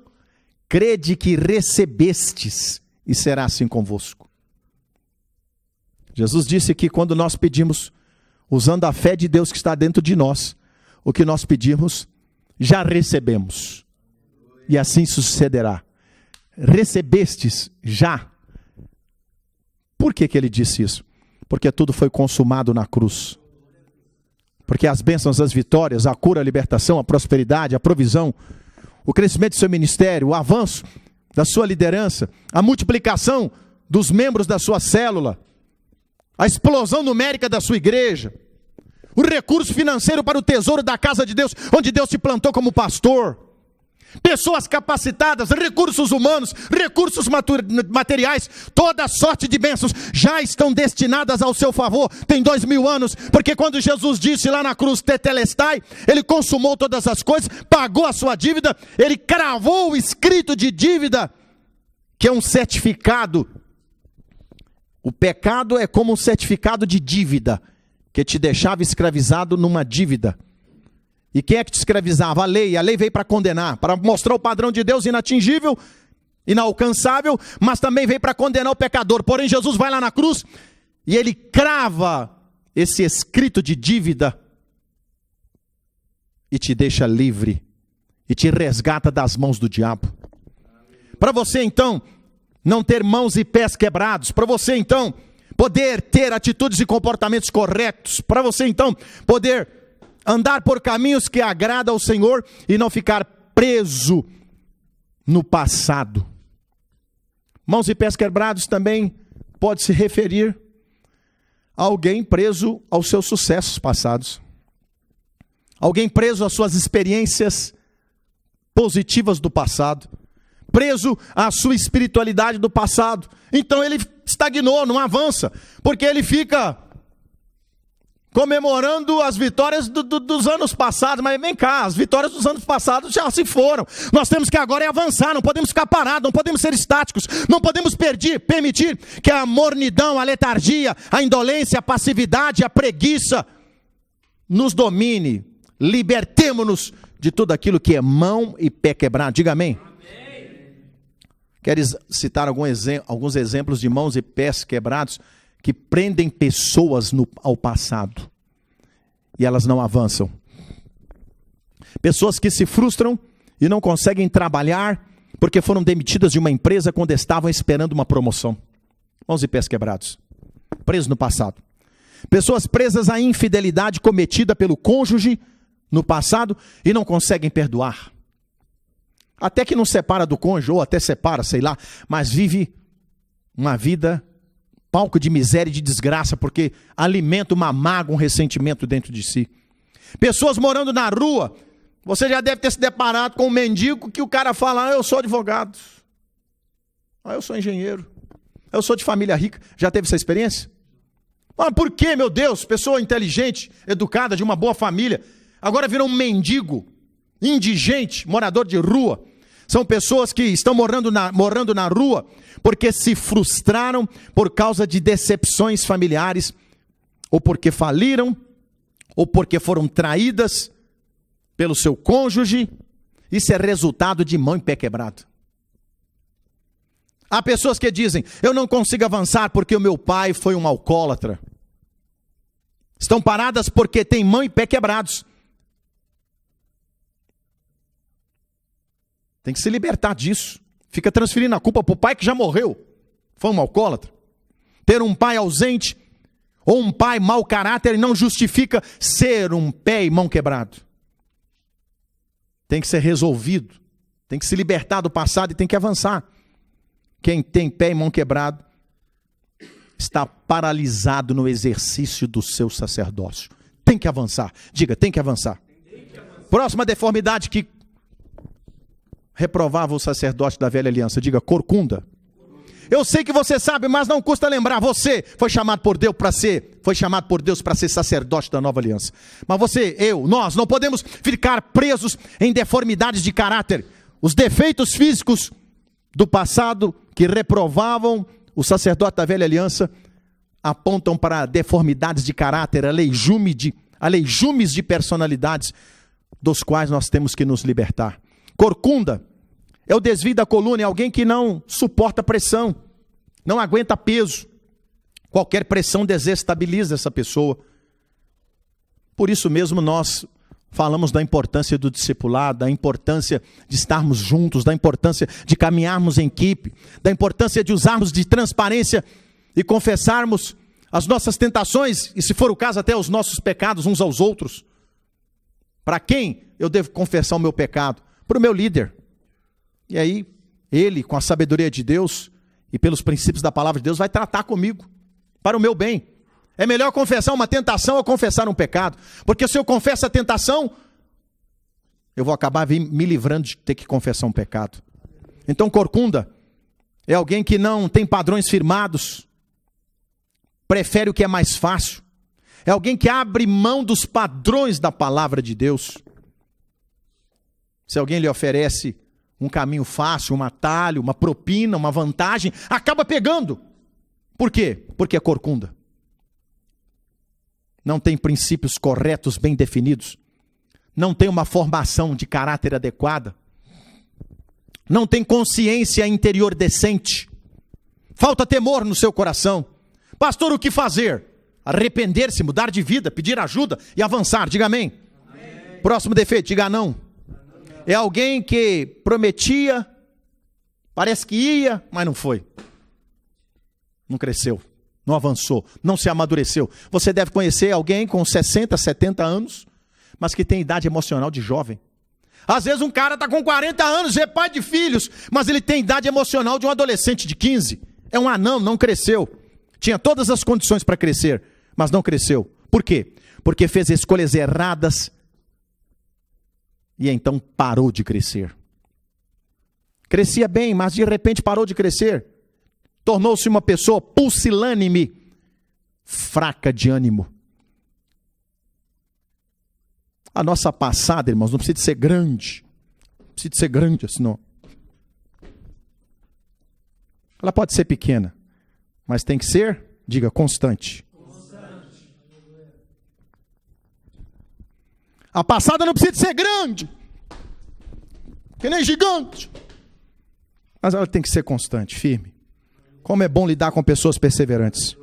crede que recebestes, e será assim convosco. Jesus disse que quando nós pedimos, usando a fé de Deus que está dentro de nós, o que nós pedimos, já recebemos. E assim sucederá. Recebestes já. Por que ele disse isso? Porque tudo foi consumado na cruz. Porque as bênçãos, as vitórias, a cura, a libertação, a prosperidade, a provisão, o crescimento do seu ministério, o avanço da sua liderança, a multiplicação dos membros da sua célula, a explosão numérica da sua igreja, o recurso financeiro para o tesouro da casa de Deus, onde Deus te plantou como pastor, pessoas capacitadas, recursos humanos, recursos materiais, toda sorte de bênçãos já estão destinadas ao seu favor. Tem 2000 anos, porque quando Jesus disse lá na cruz tetelestai, ele consumou todas as coisas, pagou a sua dívida, ele cravou o escrito de dívida, que é um certificado. O pecado é como um certificado de dívida, que te deixava escravizado numa dívida. E quem é que te escravizava? A lei veio para condenar, para mostrar o padrão de Deus inatingível, inalcançável, mas também veio para condenar o pecador. Porém, Jesus vai lá na cruz e ele crava esse escrito de dívida e te deixa livre e te resgata das mãos do diabo. Para você então não ter mãos e pés quebrados, para você então poder ter atitudes e comportamentos corretos, para você então poder andar por caminhos que agradam ao Senhor e não ficar preso no passado. Mãos e pés quebrados também pode se referir a alguém preso aos seus sucessos passados. Alguém preso às suas experiências positivas do passado. Preso à sua espiritualidade do passado. Então ele estagnou, não avança. Porque ele fica comemorando as vitórias dos anos passados. Mas vem cá, as vitórias dos anos passados já se foram. Nós temos que agora avançar, não podemos ficar parados, não podemos ser estáticos. Não podemos permitir que a mornidão, a letargia, a indolência, a passividade, a preguiça nos domine. Libertemo-nos de tudo aquilo que é mão e pé quebrado. Diga amém. Queres citar alguns exemplos de mãos e pés quebrados que prendem pessoas ao passado e elas não avançam? Pessoas que se frustram e não conseguem trabalhar porque foram demitidas de uma empresa quando estavam esperando uma promoção. Mãos e pés quebrados, presos no passado. Pessoas presas à infidelidade cometida pelo cônjuge no passado e não conseguem perdoar. Até que não separa do cônjuge, ou até separa, sei lá, mas vive uma vida palco de miséria e de desgraça, porque alimenta uma mágoa, um ressentimento dentro de si. Pessoas morando na rua, você já deve ter se deparado com um mendigo que o cara fala: eu sou advogado, eu sou engenheiro, eu sou de família rica. Já teve essa experiência? Mas por que, meu Deus, pessoa inteligente, educada, de uma boa família, agora virou um mendigo, indigente, morador de rua? São pessoas que estão morando na rua porque se frustraram por causa de decepções familiares, ou porque faliram, ou porque foram traídas pelo seu cônjuge. Isso é resultado de mão e pé quebrado. Há pessoas que dizem: eu não consigo avançar porque o meu pai foi um alcoólatra. Estão paradas porque têm mão e pé quebrados. Tem que se libertar disso. Fica transferindo a culpa para o pai que já morreu. Foi um alcoólatra. Ter um pai ausente ou um pai mau caráter não justifica ser um pé e mão quebrado. Tem que ser resolvido. Tem que se libertar do passado e tem que avançar. Quem tem pé e mão quebrado está paralisado no exercício do seu sacerdócio. Tem que avançar. Diga, tem que avançar. Próxima deformidade que reprovava o sacerdote da velha aliança. Diga, corcunda. Eu sei que você sabe, mas não custa lembrar. Você foi chamado por Deus para ser sacerdote da nova aliança. Mas você, nós não podemos ficar presos em deformidades de caráter. Os defeitos físicos do passado que reprovavam o sacerdote da velha aliança apontam para deformidades de caráter, aleijumes de personalidades dos quais nós temos que nos libertar. Corcunda é o desvio da coluna, é alguém que não suporta pressão, não aguenta peso. Qualquer pressão desestabiliza essa pessoa. Por isso mesmo nós falamos da importância do discipulado, da importância de estarmos juntos, da importância de caminharmos em equipe, da importância de usarmos de transparência e confessarmos as nossas tentações, e se for o caso até os nossos pecados uns aos outros. Para quem eu devo confessar o meu pecado? Para o meu líder. E aí, ele, com a sabedoria de Deus e pelos princípios da palavra de Deus, vai tratar comigo, para o meu bem. É melhor confessar uma tentação ou confessar um pecado, porque se eu confesso a tentação, eu vou acabar me livrando de ter que confessar um pecado. Então, corcunda é alguém que não tem padrões firmados, prefere o que é mais fácil, é alguém que abre mão dos padrões da palavra de Deus. Se alguém lhe oferece um caminho fácil, um atalho, uma propina, uma vantagem, acaba pegando. Por quê? Porque é corcunda. Não tem princípios corretos, bem definidos. Não tem uma formação de caráter adequada. Não tem consciência interior decente. Falta temor no seu coração. Pastor, o que fazer? Arrepender-se, mudar de vida, pedir ajuda e avançar. Diga amém. Amém. Próximo defeito, diga não. É alguém que prometia, parece que ia, mas não foi. Não cresceu. não avançou, não se amadureceu. Você deve conhecer alguém com 60, 70 anos, mas que tem idade emocional de jovem. Às vezes um cara está com 40 anos, é pai de filhos, mas ele tem idade emocional de um adolescente de 15. É um anão, não cresceu. Tinha todas as condições para crescer, mas não cresceu. Por quê? Porque fez escolhas erradas e então parou de crescer. Crescia bem, mas de repente parou de crescer. Tornou-se uma pessoa pusilânime, fraca de ânimo. A nossa passada, irmãos, não precisa de ser grande. Não precisa de ser grande assim, não. Ela pode ser pequena, mas tem que ser, diga, constante. A passada não precisa de ser grande, que nem gigante, mas ela tem que ser constante, firme. Como é bom lidar com pessoas perseverantes.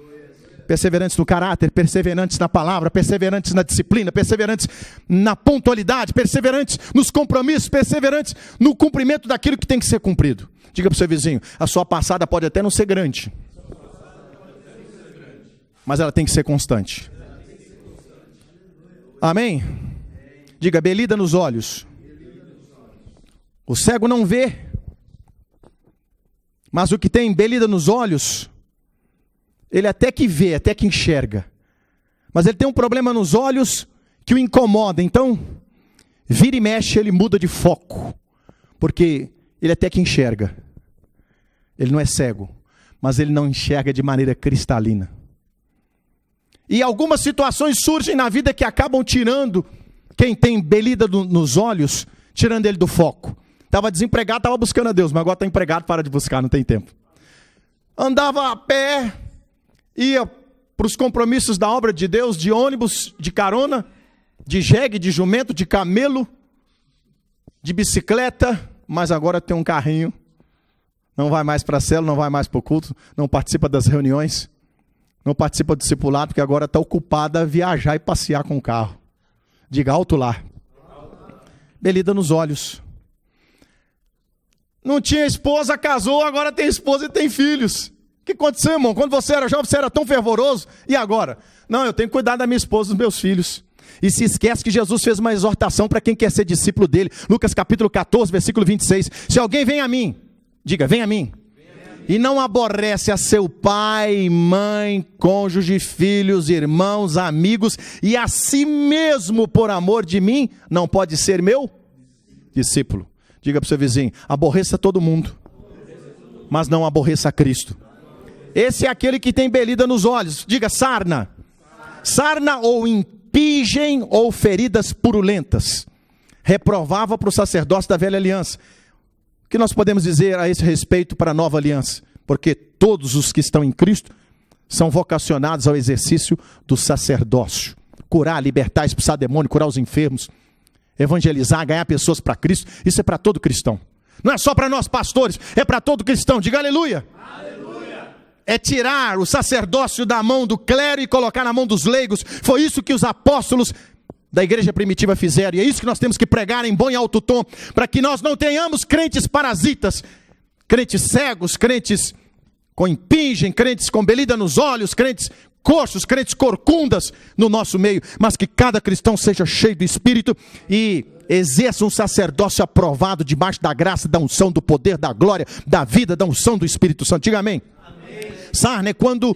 Perseverantes no caráter, perseverantes na palavra, perseverantes na disciplina, perseverantes na pontualidade, perseverantes nos compromissos, perseverantes no cumprimento daquilo que tem que ser cumprido. Diga para o seu vizinho, a sua passada pode até não ser grande, mas ela tem que ser constante. Amém? Diga, belida nos olhos. O cego não vê, mas o que tem belida nos olhos, ele até que vê, até que enxerga. Mas ele tem um problema nos olhos que o incomoda. Então, vira e mexe, ele muda de foco. Porque ele até que enxerga. Ele não é cego, mas ele não enxerga de maneira cristalina. E algumas situações surgem na vida que acabam tirando quem tem belida nos olhos, tirando ele do foco. Estava desempregado, estava buscando a Deus, mas agora está empregado, para de buscar, não tem tempo. Andava a pé, ia para os compromissos da obra de Deus, de ônibus, de carona, de jegue, de jumento, de camelo, de bicicleta, mas agora tem um carrinho, não vai mais para a célula, não vai mais para o culto, não participa das reuniões, não participa do discipulado, porque agora está ocupada a viajar e passear com o carro. Diga alto lá. Belida nos olhos. Não tinha esposa, casou, agora tem esposa e tem filhos. O que aconteceu, irmão? Quando você era jovem, você era tão fervoroso. E agora? Não, eu tenho que cuidar da minha esposa e dos meus filhos. E se esquece que Jesus fez uma exortação para quem quer ser discípulo dele. Lucas capítulo 14, versículo 26. Se alguém vem a mim, diga, vem a mim. E não aborrece a seu pai, mãe, cônjuge, filhos, irmãos, amigos, e a si mesmo por amor de mim, não pode ser meu discípulo. Diga para o seu vizinho, aborreça todo mundo, mas não aborreça a Cristo. Esse é aquele que tem belida nos olhos. Diga, sarna. Sarna ou impingem ou feridas purulentas. Reprovava para o sacerdócio da velha aliança. O que nós podemos dizer a esse respeito para a nova aliança? Porque todos os que estão em Cristo são vocacionados ao exercício do sacerdócio. Curar, libertar, expulsar demônio, curar os enfermos, evangelizar, ganhar pessoas para Cristo. Isso é para todo cristão. Não é só para nós pastores, é para todo cristão. Diga aleluia. Aleluia. É tirar o sacerdócio da mão do clero e colocar na mão dos leigos. Foi isso que os apóstolos da igreja primitiva fizeram, e é isso que nós temos que pregar em bom e alto tom, para que nós não tenhamos crentes parasitas, crentes cegos, crentes com impingem, crentes com belida nos olhos, crentes coxos, crentes corcundas no nosso meio, mas que cada cristão seja cheio do Espírito e exerça um sacerdócio aprovado debaixo da graça, da unção, do poder, da glória, da vida, da unção do Espírito Santo. Diga amém. Amém. Sarna é quando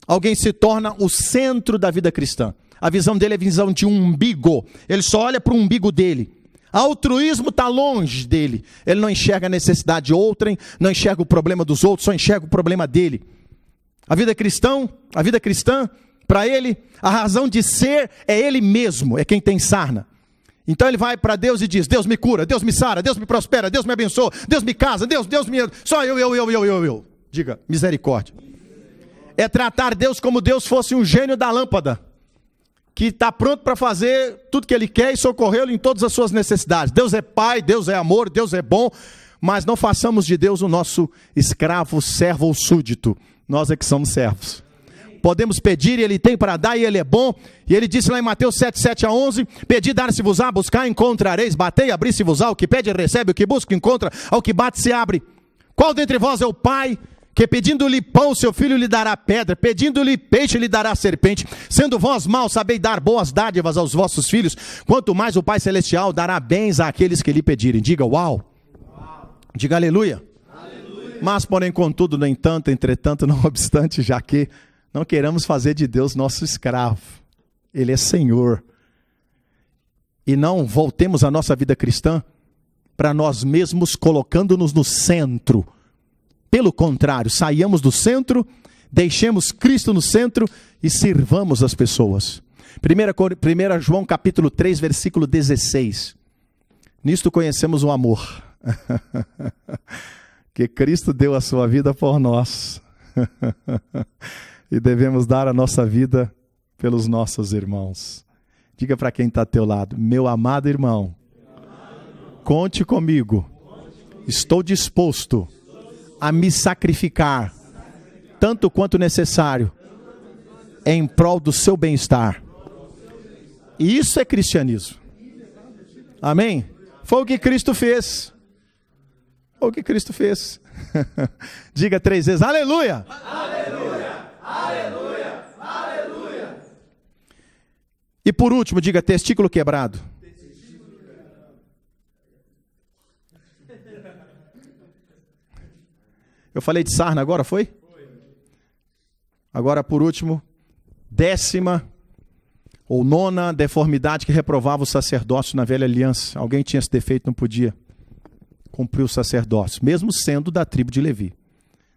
alguém se torna o centro da vida cristã. A visão dele é a visão de um umbigo. Ele só olha para o umbigo dele. Altruísmo está longe dele. Ele não enxerga a necessidade de outrem, não enxerga o problema dos outros, só enxerga o problema dele. A vida cristã, para ele, a razão de ser é ele mesmo, é quem tem sarna. Então ele vai para Deus e diz, Deus me cura, Deus me sara, Deus me prospera, Deus me abençoa, Deus me casa, Deus me... Só eu. Diga, misericórdia. É tratar Deus como Deus fosse um gênio da lâmpada, que está pronto para fazer tudo que Ele quer e socorrê-lo em todas as suas necessidades. Deus é Pai, Deus é amor, Deus é bom, mas não façamos de Deus o nosso escravo, servo ou súdito. Nós é que somos servos. Podemos pedir e Ele tem para dar e Ele é bom. E Ele disse lá em Mateus 7, 7-11, pedi, dar-se-vos-á, buscar, encontrareis, batei, abrir-se-vos-á, o que pede recebe, o que busca, encontra, ao que bate se abre. Qual dentre vós é o pai Que pedindo-lhe pão, seu filho lhe dará pedra, pedindo-lhe peixe, lhe dará serpente. Sendo vós maus, sabeis dar boas dádivas aos vossos filhos, quanto mais o Pai Celestial dará bens àqueles que lhe pedirem. Diga uau. Diga aleluia. Aleluia. Mas, porém, contudo, no entanto, entretanto, não obstante, já que não queremos fazer de Deus nosso escravo. Ele é Senhor. E não voltemos a nossa vida cristã para nós mesmos, colocando-nos no centro. Pelo contrário, saiamos do centro, deixemos Cristo no centro e sirvamos as pessoas. 1 João capítulo 3, versículo 16. Nisto conhecemos o amor. Que Cristo deu a sua vida por nós. E devemos dar a nossa vida pelos nossos irmãos. Diga para quem está ao teu lado: meu amado irmão, conte comigo. Estou disposto a me sacrificar, tanto quanto necessário, em prol do seu bem-estar. E isso é cristianismo. Amém? Foi o que Cristo fez. Foi o que Cristo fez. Diga 3 vezes, aleluia! Aleluia! Aleluia! Aleluia! E por último, diga testículo quebrado. Eu falei de sarna agora, foi? Agora, por último, 10ª ou 9ª deformidade que reprovava o sacerdócio na velha aliança. Alguém tinha esse defeito, não podia cumprir o sacerdócio, mesmo sendo da tribo de Levi.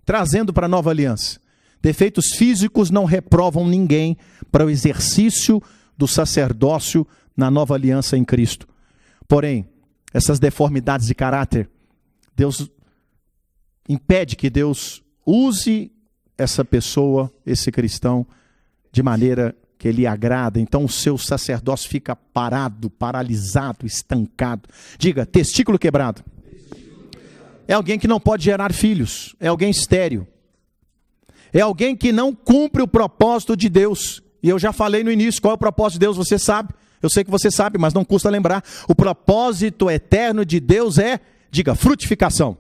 Trazendo para a nova aliança. Defeitos físicos não reprovam ninguém para o exercício do sacerdócio na nova aliança em Cristo. Porém, essas deformidades de caráter, Deus impede que Deus use essa pessoa, esse cristão, de maneira que ele agrada. Então o seu sacerdócio fica parado, paralisado, estancado. Diga, testículo quebrado. É alguém que não pode gerar filhos. É alguém estéril. É alguém que não cumpre o propósito de Deus. E eu já falei no início, qual é o propósito de Deus, você sabe. Eu sei que você sabe, mas não custa lembrar. O propósito eterno de Deus é, diga, frutificação.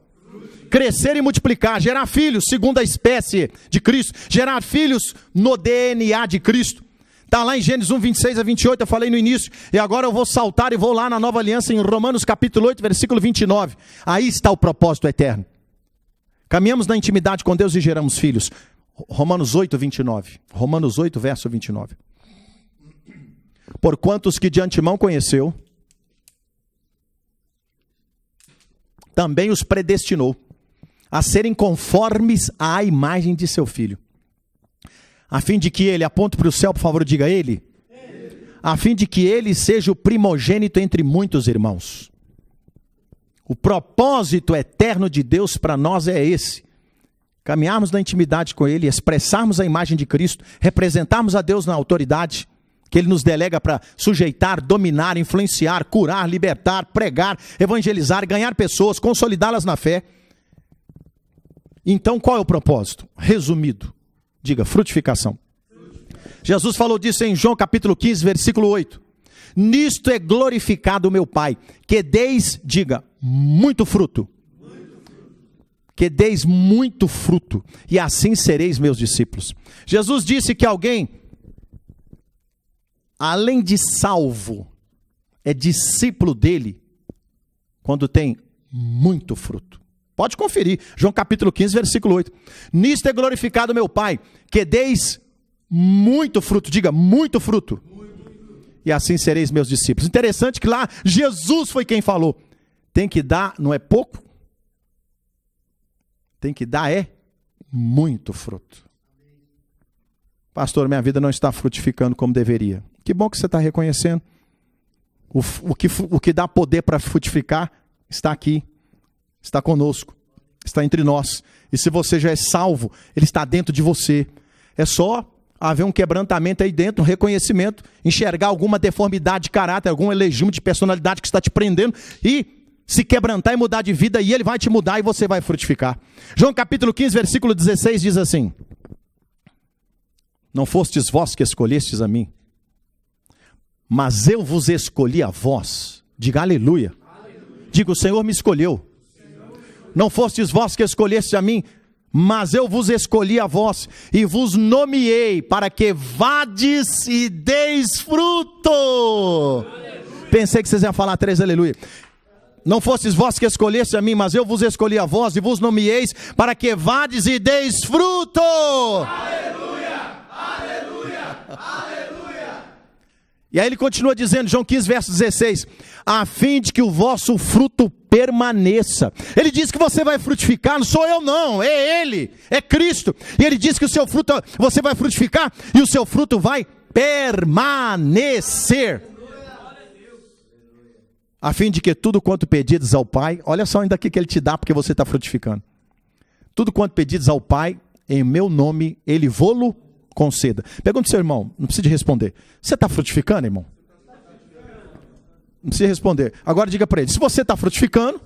Crescer e multiplicar, gerar filhos segundo a espécie de Cristo, gerar filhos no DNA de Cristo. Está lá em Gênesis 1, 26 a 28, eu falei no início, e agora eu vou saltar e vou lá na nova aliança em Romanos capítulo 8, versículo 29. Aí está o propósito eterno. Caminhamos na intimidade com Deus e geramos filhos. Romanos 8, 29. Romanos 8, verso 29. Porquanto os que de antemão conheceu, também os predestinou a serem conformes à imagem de seu filho, a fim de que ele, aponte para o céu, por favor, diga ele, a fim de que ele seja o primogênito entre muitos irmãos. O propósito eterno de Deus para nós é esse: caminharmos na intimidade com ele, expressarmos a imagem de Cristo, representarmos a Deus na autoridade que ele nos delega para sujeitar, dominar, influenciar, curar, libertar, pregar, evangelizar, ganhar pessoas, consolidá-las na fé. Então, qual é o propósito? Resumido, diga, frutificação. Jesus falou disso em João capítulo 15, versículo 8. Nisto é glorificado o meu Pai, que deis, diga, muito fruto. Que deis muito fruto, e assim sereis meus discípulos. Jesus disse que alguém, além de salvo, é discípulo dele quando tem muito fruto. Pode conferir, João capítulo 15, versículo 8. Nisto é glorificado meu Pai, que deis muito fruto, diga, muito fruto. E assim sereis meus discípulos. Interessante que lá Jesus foi quem falou. Tem que dar, não é pouco? Tem que dar é muito fruto. Pastor, minha vida não está frutificando como deveria. Que bom que você está reconhecendo. O que dá poder para frutificar está aqui. Está conosco, está entre nós. E se você já é salvo, ele está dentro de você. É só haver um quebrantamento aí dentro, um reconhecimento, enxergar alguma deformidade de caráter, algum legímio de personalidade que está te prendendo e se quebrantar e mudar de vida, e ele vai te mudar e você vai frutificar. João capítulo 15, versículo 16 diz assim: não fostes vós que escolhestes a mim, mas eu vos escolhi a vós. Diga aleluia. Diga, o Senhor me escolheu. Não fostes vós que escolhestes a mim, Mas eu vos escolhi a vós e vos nomeei para que vades e deis fruto. Aleluia. Pensei que vocês iam falar 3 aleluia. Não fostes vós que escolheste a mim, mas eu vos escolhi a vós e vos nomeeis para que vades e deis fruto. Aleluia, aleluia, aleluia. E aí ele continua dizendo, João 15, verso 16, a fim de que o vosso fruto permaneça. Ele diz que você vai frutificar, não sou eu não, é Ele, é Cristo. E Ele diz que o seu fruto, você vai frutificar e o seu fruto vai permanecer. A fim de que tudo quanto pedides ao Pai, olha só ainda aqui que Ele te dá porque você está frutificando. Tudo quanto pedides ao Pai, em meu nome, Ele vô-lo conceda. Pergunta ao seu irmão, não precisa de responder. Você está frutificando, irmão? Não precisa responder. Agora diga para ele, se você está frutificando,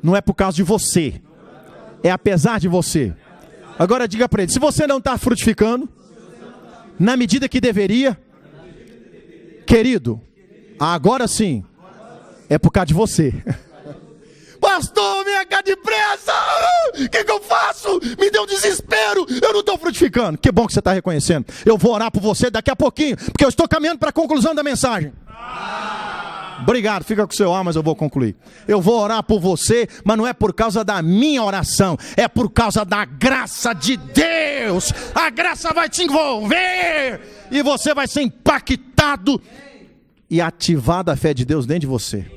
não é por causa de você, é apesar de você. Agora diga para ele, se você não está frutificando, na medida que deveria, querido, agora sim, é por causa de você. Pastor, vem cá depressa, o que eu faço? Me deu desespero, eu não estou frutificando. Que bom que você está reconhecendo. Eu vou orar por você daqui a pouquinho, porque eu estou caminhando para a conclusão da mensagem. Obrigado, fica com o seu ar, mas eu vou concluir. Eu vou orar por você, mas não é por causa da minha oração, é por causa da graça de Deus. A graça vai te envolver e você vai ser impactado e ativada a fé de Deus dentro de você.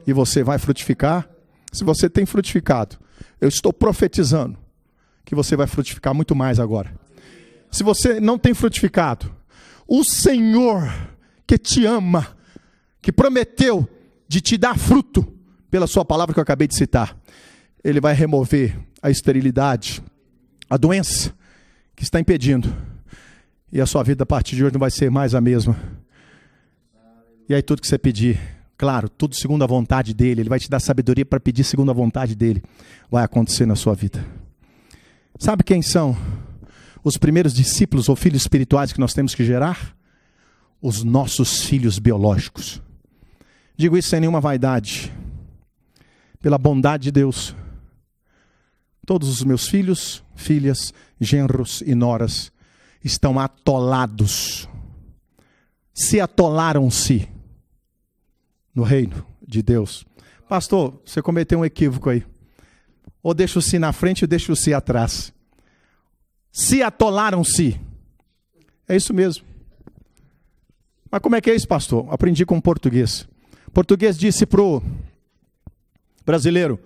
E você vai frutificar. Se você tem frutificado, eu estou profetizando que você vai frutificar muito mais agora. Se você não tem frutificado, o Senhor que te ama, que prometeu de te dar fruto, pela sua palavra que eu acabei de citar, Ele vai remover a esterilidade, a doença que está impedindo, e a sua vida a partir de hoje não vai ser mais a mesma. E aí tudo que você pedir, claro, tudo segundo a vontade dEle, Ele vai te dar sabedoria para pedir segundo a vontade dEle, vai acontecer na sua vida. Sabe quem são os primeiros discípulos ou filhos espirituais que nós temos que gerar? Os nossos filhos biológicos. Digo isso sem nenhuma vaidade, pela bondade de Deus. Todos os meus filhos, filhas, genros e noras estão atolados. Se atolaram-se no reino de Deus. Pastor, você cometeu um equívoco aí. Ou deixa o si na frente ou deixa o si atrás. Se atolaram-se. É isso mesmo. Mas como é que é isso, pastor? Aprendi com português. O português disse pro brasileiro,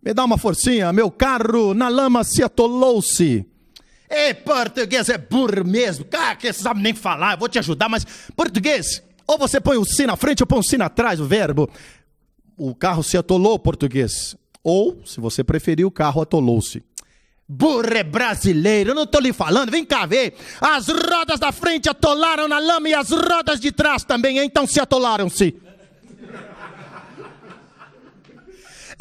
me dá uma forcinha, meu carro na lama se atolou-se. Ei, português é burro mesmo. Cara, que você sabe nem falar, eu vou te ajudar, mas português, ou você põe o si na frente ou põe o si atrás, o verbo. O carro se atolou, português. Ou, se você preferir, o carro atolou-se. Burro é brasileiro, eu não estou lhe falando, vem cá ver. As rodas da frente atolaram na lama e as rodas de trás também, então se atolaram-se.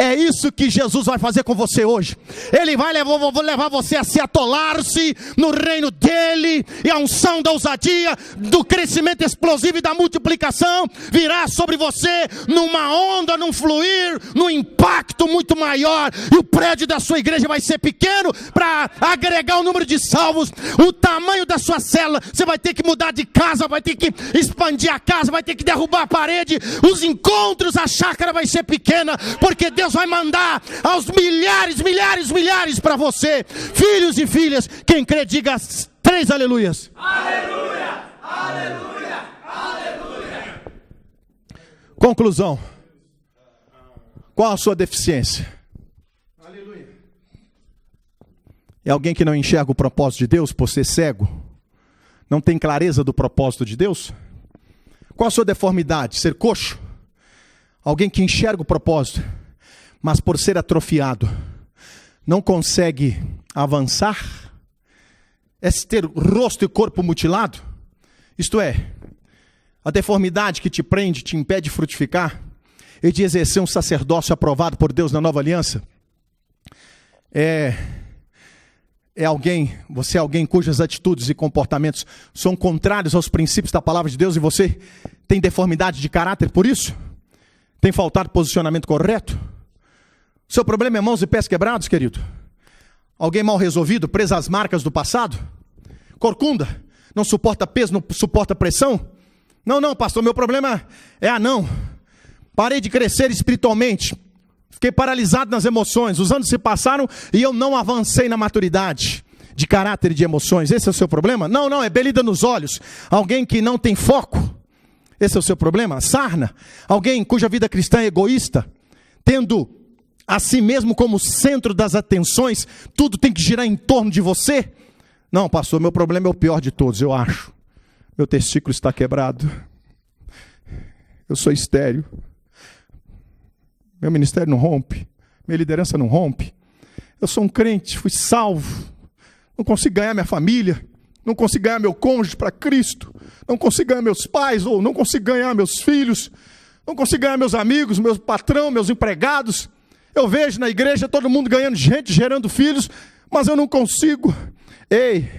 É isso que Jesus vai fazer com você hoje. Ele vai levar você a se atolar-se no reino dele. E a unção da ousadia, do crescimento explosivo e da multiplicação virá sobre você numa onda, num fluir, num impacto muito maior. E o prédio da sua igreja vai ser pequeno para agregar o número de salvos. O tamanho da sua célula, você vai ter que mudar de casa, vai ter que expandir a casa, vai ter que derrubar a parede. Os encontros, a chácara vai ser pequena, porque Deus vai mandar aos milhares para você, filhos e filhas. Quem crê, diga 3 aleluias. Aleluia, aleluia, aleluia. Conclusão. Qual a sua deficiência? Aleluia. É alguém que não enxerga o propósito de Deus por ser cego? Não tem clareza do propósito de Deus? Qual a sua deformidade? Ser coxo? Alguém que enxerga o propósito, mas por ser atrofiado, não consegue avançar? É ter rosto e corpo mutilado? Isto é, a deformidade que te prende, te impede de frutificar e de exercer um sacerdócio aprovado por Deus na nova aliança? Você é alguém cujas atitudes e comportamentos são contrários aos princípios da palavra de Deus e você tem deformidade de caráter por isso? Tem faltado posicionamento correto? Seu problema é mãos e pés quebrados, querido? Alguém mal resolvido, preso às marcas do passado? Corcunda, não suporta peso, não suporta pressão? Não, pastor, meu problema é anão. Parei de crescer espiritualmente. Fiquei paralisado nas emoções. Os anos se passaram e eu não avancei na maturidade de caráter e de emoções. Esse é o seu problema? Não, é belida nos olhos. Alguém que não tem foco. Esse é o seu problema? Sarna. Alguém cuja vida cristã é egoísta, tendo a si mesmo como centro das atenções, tudo tem que girar em torno de você. Não, pastor, meu problema é o pior de todos, eu acho. Meu testículo está quebrado. Eu sou estéril. Meu ministério não rompe. Minha liderança não rompe. Eu sou um crente, fui salvo. Não consigo ganhar minha família. Não consigo ganhar meu cônjuge para Cristo. Não consigo ganhar meus pais, ou não consigo ganhar meus filhos. Não consigo ganhar meus amigos, meu patrão, meus empregados. Eu vejo na igreja todo mundo ganhando gente, gerando filhos, mas eu não consigo. Ei,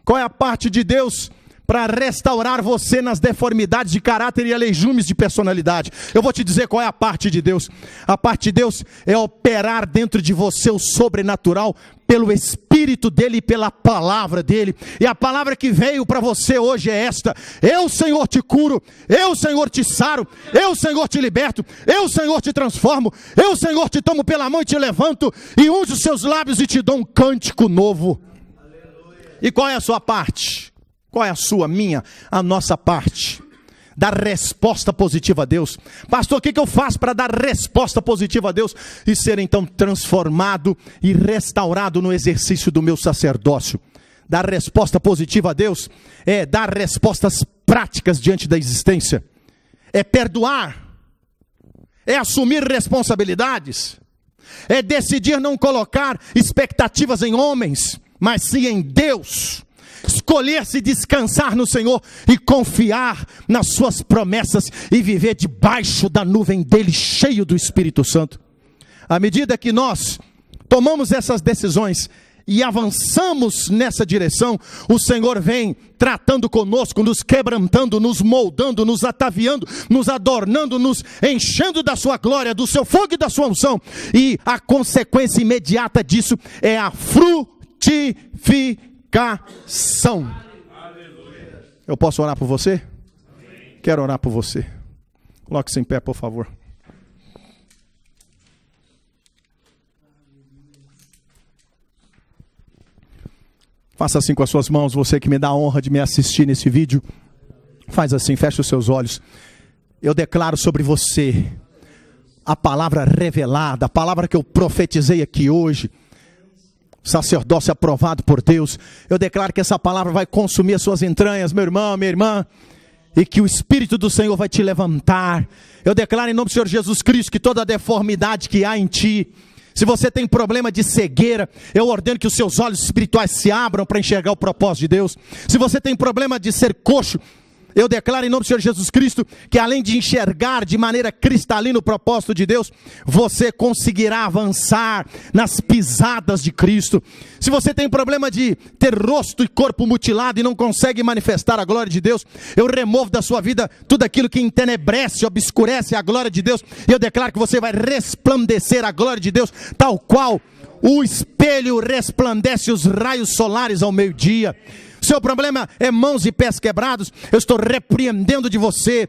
qual é a parte de Deus para restaurar você nas deformidades de caráter e aleijumes de personalidade? Eu vou te dizer qual é a parte de Deus. A parte de Deus é operar dentro de você o sobrenatural pelo Espírito dele e pela palavra dele. E a palavra que veio para você hoje é esta: eu, Senhor, te curo, eu, Senhor, te saro, eu, Senhor, te liberto, eu, Senhor, te transformo, eu, Senhor, te tomo pela mão e te levanto e unjo os seus lábios e te dou um cântico novo. Aleluia. E qual é a sua parte? Qual é a sua, minha, a nossa parte? Dar resposta positiva a Deus. Pastor, o que eu faço para dar resposta positiva a Deus e ser então transformado e restaurado no exercício do meu sacerdócio? Dar resposta positiva a Deus é dar respostas práticas diante da existência. É perdoar. É assumir responsabilidades. É decidir não colocar expectativas em homens, mas sim em Deus. Escolher-se descansar no Senhor e confiar nas suas promessas e viver debaixo da nuvem dele, cheio do Espírito Santo. À medida que nós tomamos essas decisões e avançamos nessa direção, o Senhor vem tratando conosco, nos quebrantando, nos moldando, nos ataviando, nos adornando, nos enchendo da sua glória, do seu fogo e da sua unção. E a consequência imediata disso é a frutificação. Eu posso orar por você? Amém. Quero orar por você. Coloque-se em pé, por favor. Faça assim com as suas mãos, você que me dá a honra de me assistir nesse vídeo. Faz assim, feche os seus olhos. Eu declaro sobre você a palavra revelada, a palavra que eu profetizei aqui hoje. Sacerdócio aprovado por Deus. Eu declaro que essa palavra vai consumir as suas entranhas, meu irmão, minha irmã, e que o Espírito do Senhor vai te levantar. Eu declaro em nome do Senhor Jesus Cristo que toda a deformidade que há em ti, se você tem problema de cegueira, eu ordeno que os seus olhos espirituais se abram para enxergar o propósito de Deus. Se você tem problema de ser coxo, eu declaro em nome do Senhor Jesus Cristo que além de enxergar de maneira cristalina o propósito de Deus, você conseguirá avançar nas pisadas de Cristo. Se você tem problema de ter rosto e corpo mutilado e não consegue manifestar a glória de Deus, eu removo da sua vida tudo aquilo que entenebrece, obscurece a glória de Deus, e eu declaro que você vai resplandecer a glória de Deus, tal qual o espelho resplandece os raios solares ao meio-dia. Seu problema é mãos e pés quebrados, eu estou repreendendo de você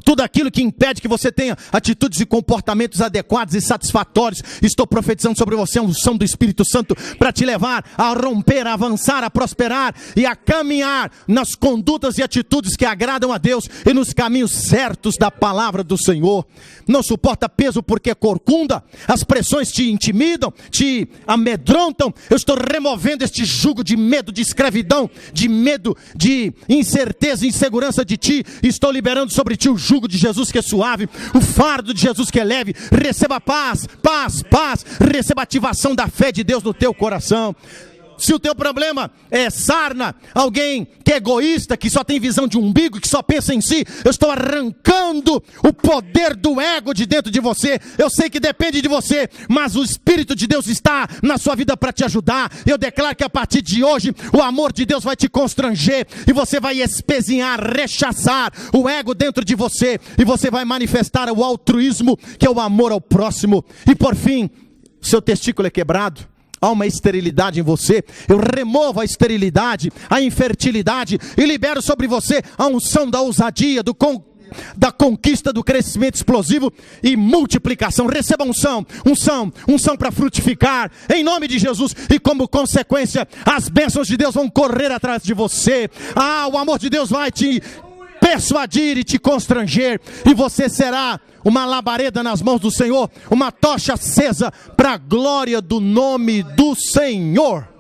tudo aquilo que impede que você tenha atitudes e comportamentos adequados e satisfatórios. Estou profetizando sobre você a unção do Espírito Santo para te levar a romper, a avançar, a prosperar e a caminhar nas condutas e atitudes que agradam a Deus e nos caminhos certos da palavra do Senhor. Não suporta peso porque é corcunda, as pressões te intimidam, te amedrontam. Eu estou removendo este jugo de medo, de escravidão, de medo, de incerteza, insegurança de ti. Estou liberando sobre ti o jugo de Jesus que é suave, o fardo de Jesus que é leve. Receba paz, paz, paz. Receba a ativação da fé de Deus no teu coração. Se o teu problema é sarna, alguém que é egoísta, que só tem visão de umbigo, que só pensa em si, eu estou arrancando o poder do ego de dentro de você. Eu sei que depende de você, mas o Espírito de Deus está na sua vida para te ajudar. Eu declaro que a partir de hoje o amor de Deus vai te constranger e você vai espezinhar, rechaçar o ego dentro de você, e você vai manifestar o altruísmo, que é o amor ao próximo. E por fim, seu testículo é quebrado. há uma esterilidade em você, eu removo a esterilidade, a infertilidade, e libero sobre você a unção da ousadia, da conquista, do crescimento explosivo e multiplicação. Receba unção para frutificar, em nome de Jesus, e como consequência, as bênçãos de Deus vão correr atrás de você. O amor de Deus vai te persuadir e te constranger, e você será uma labareda nas mãos do Senhor, uma tocha acesa para a glória do nome do Senhor.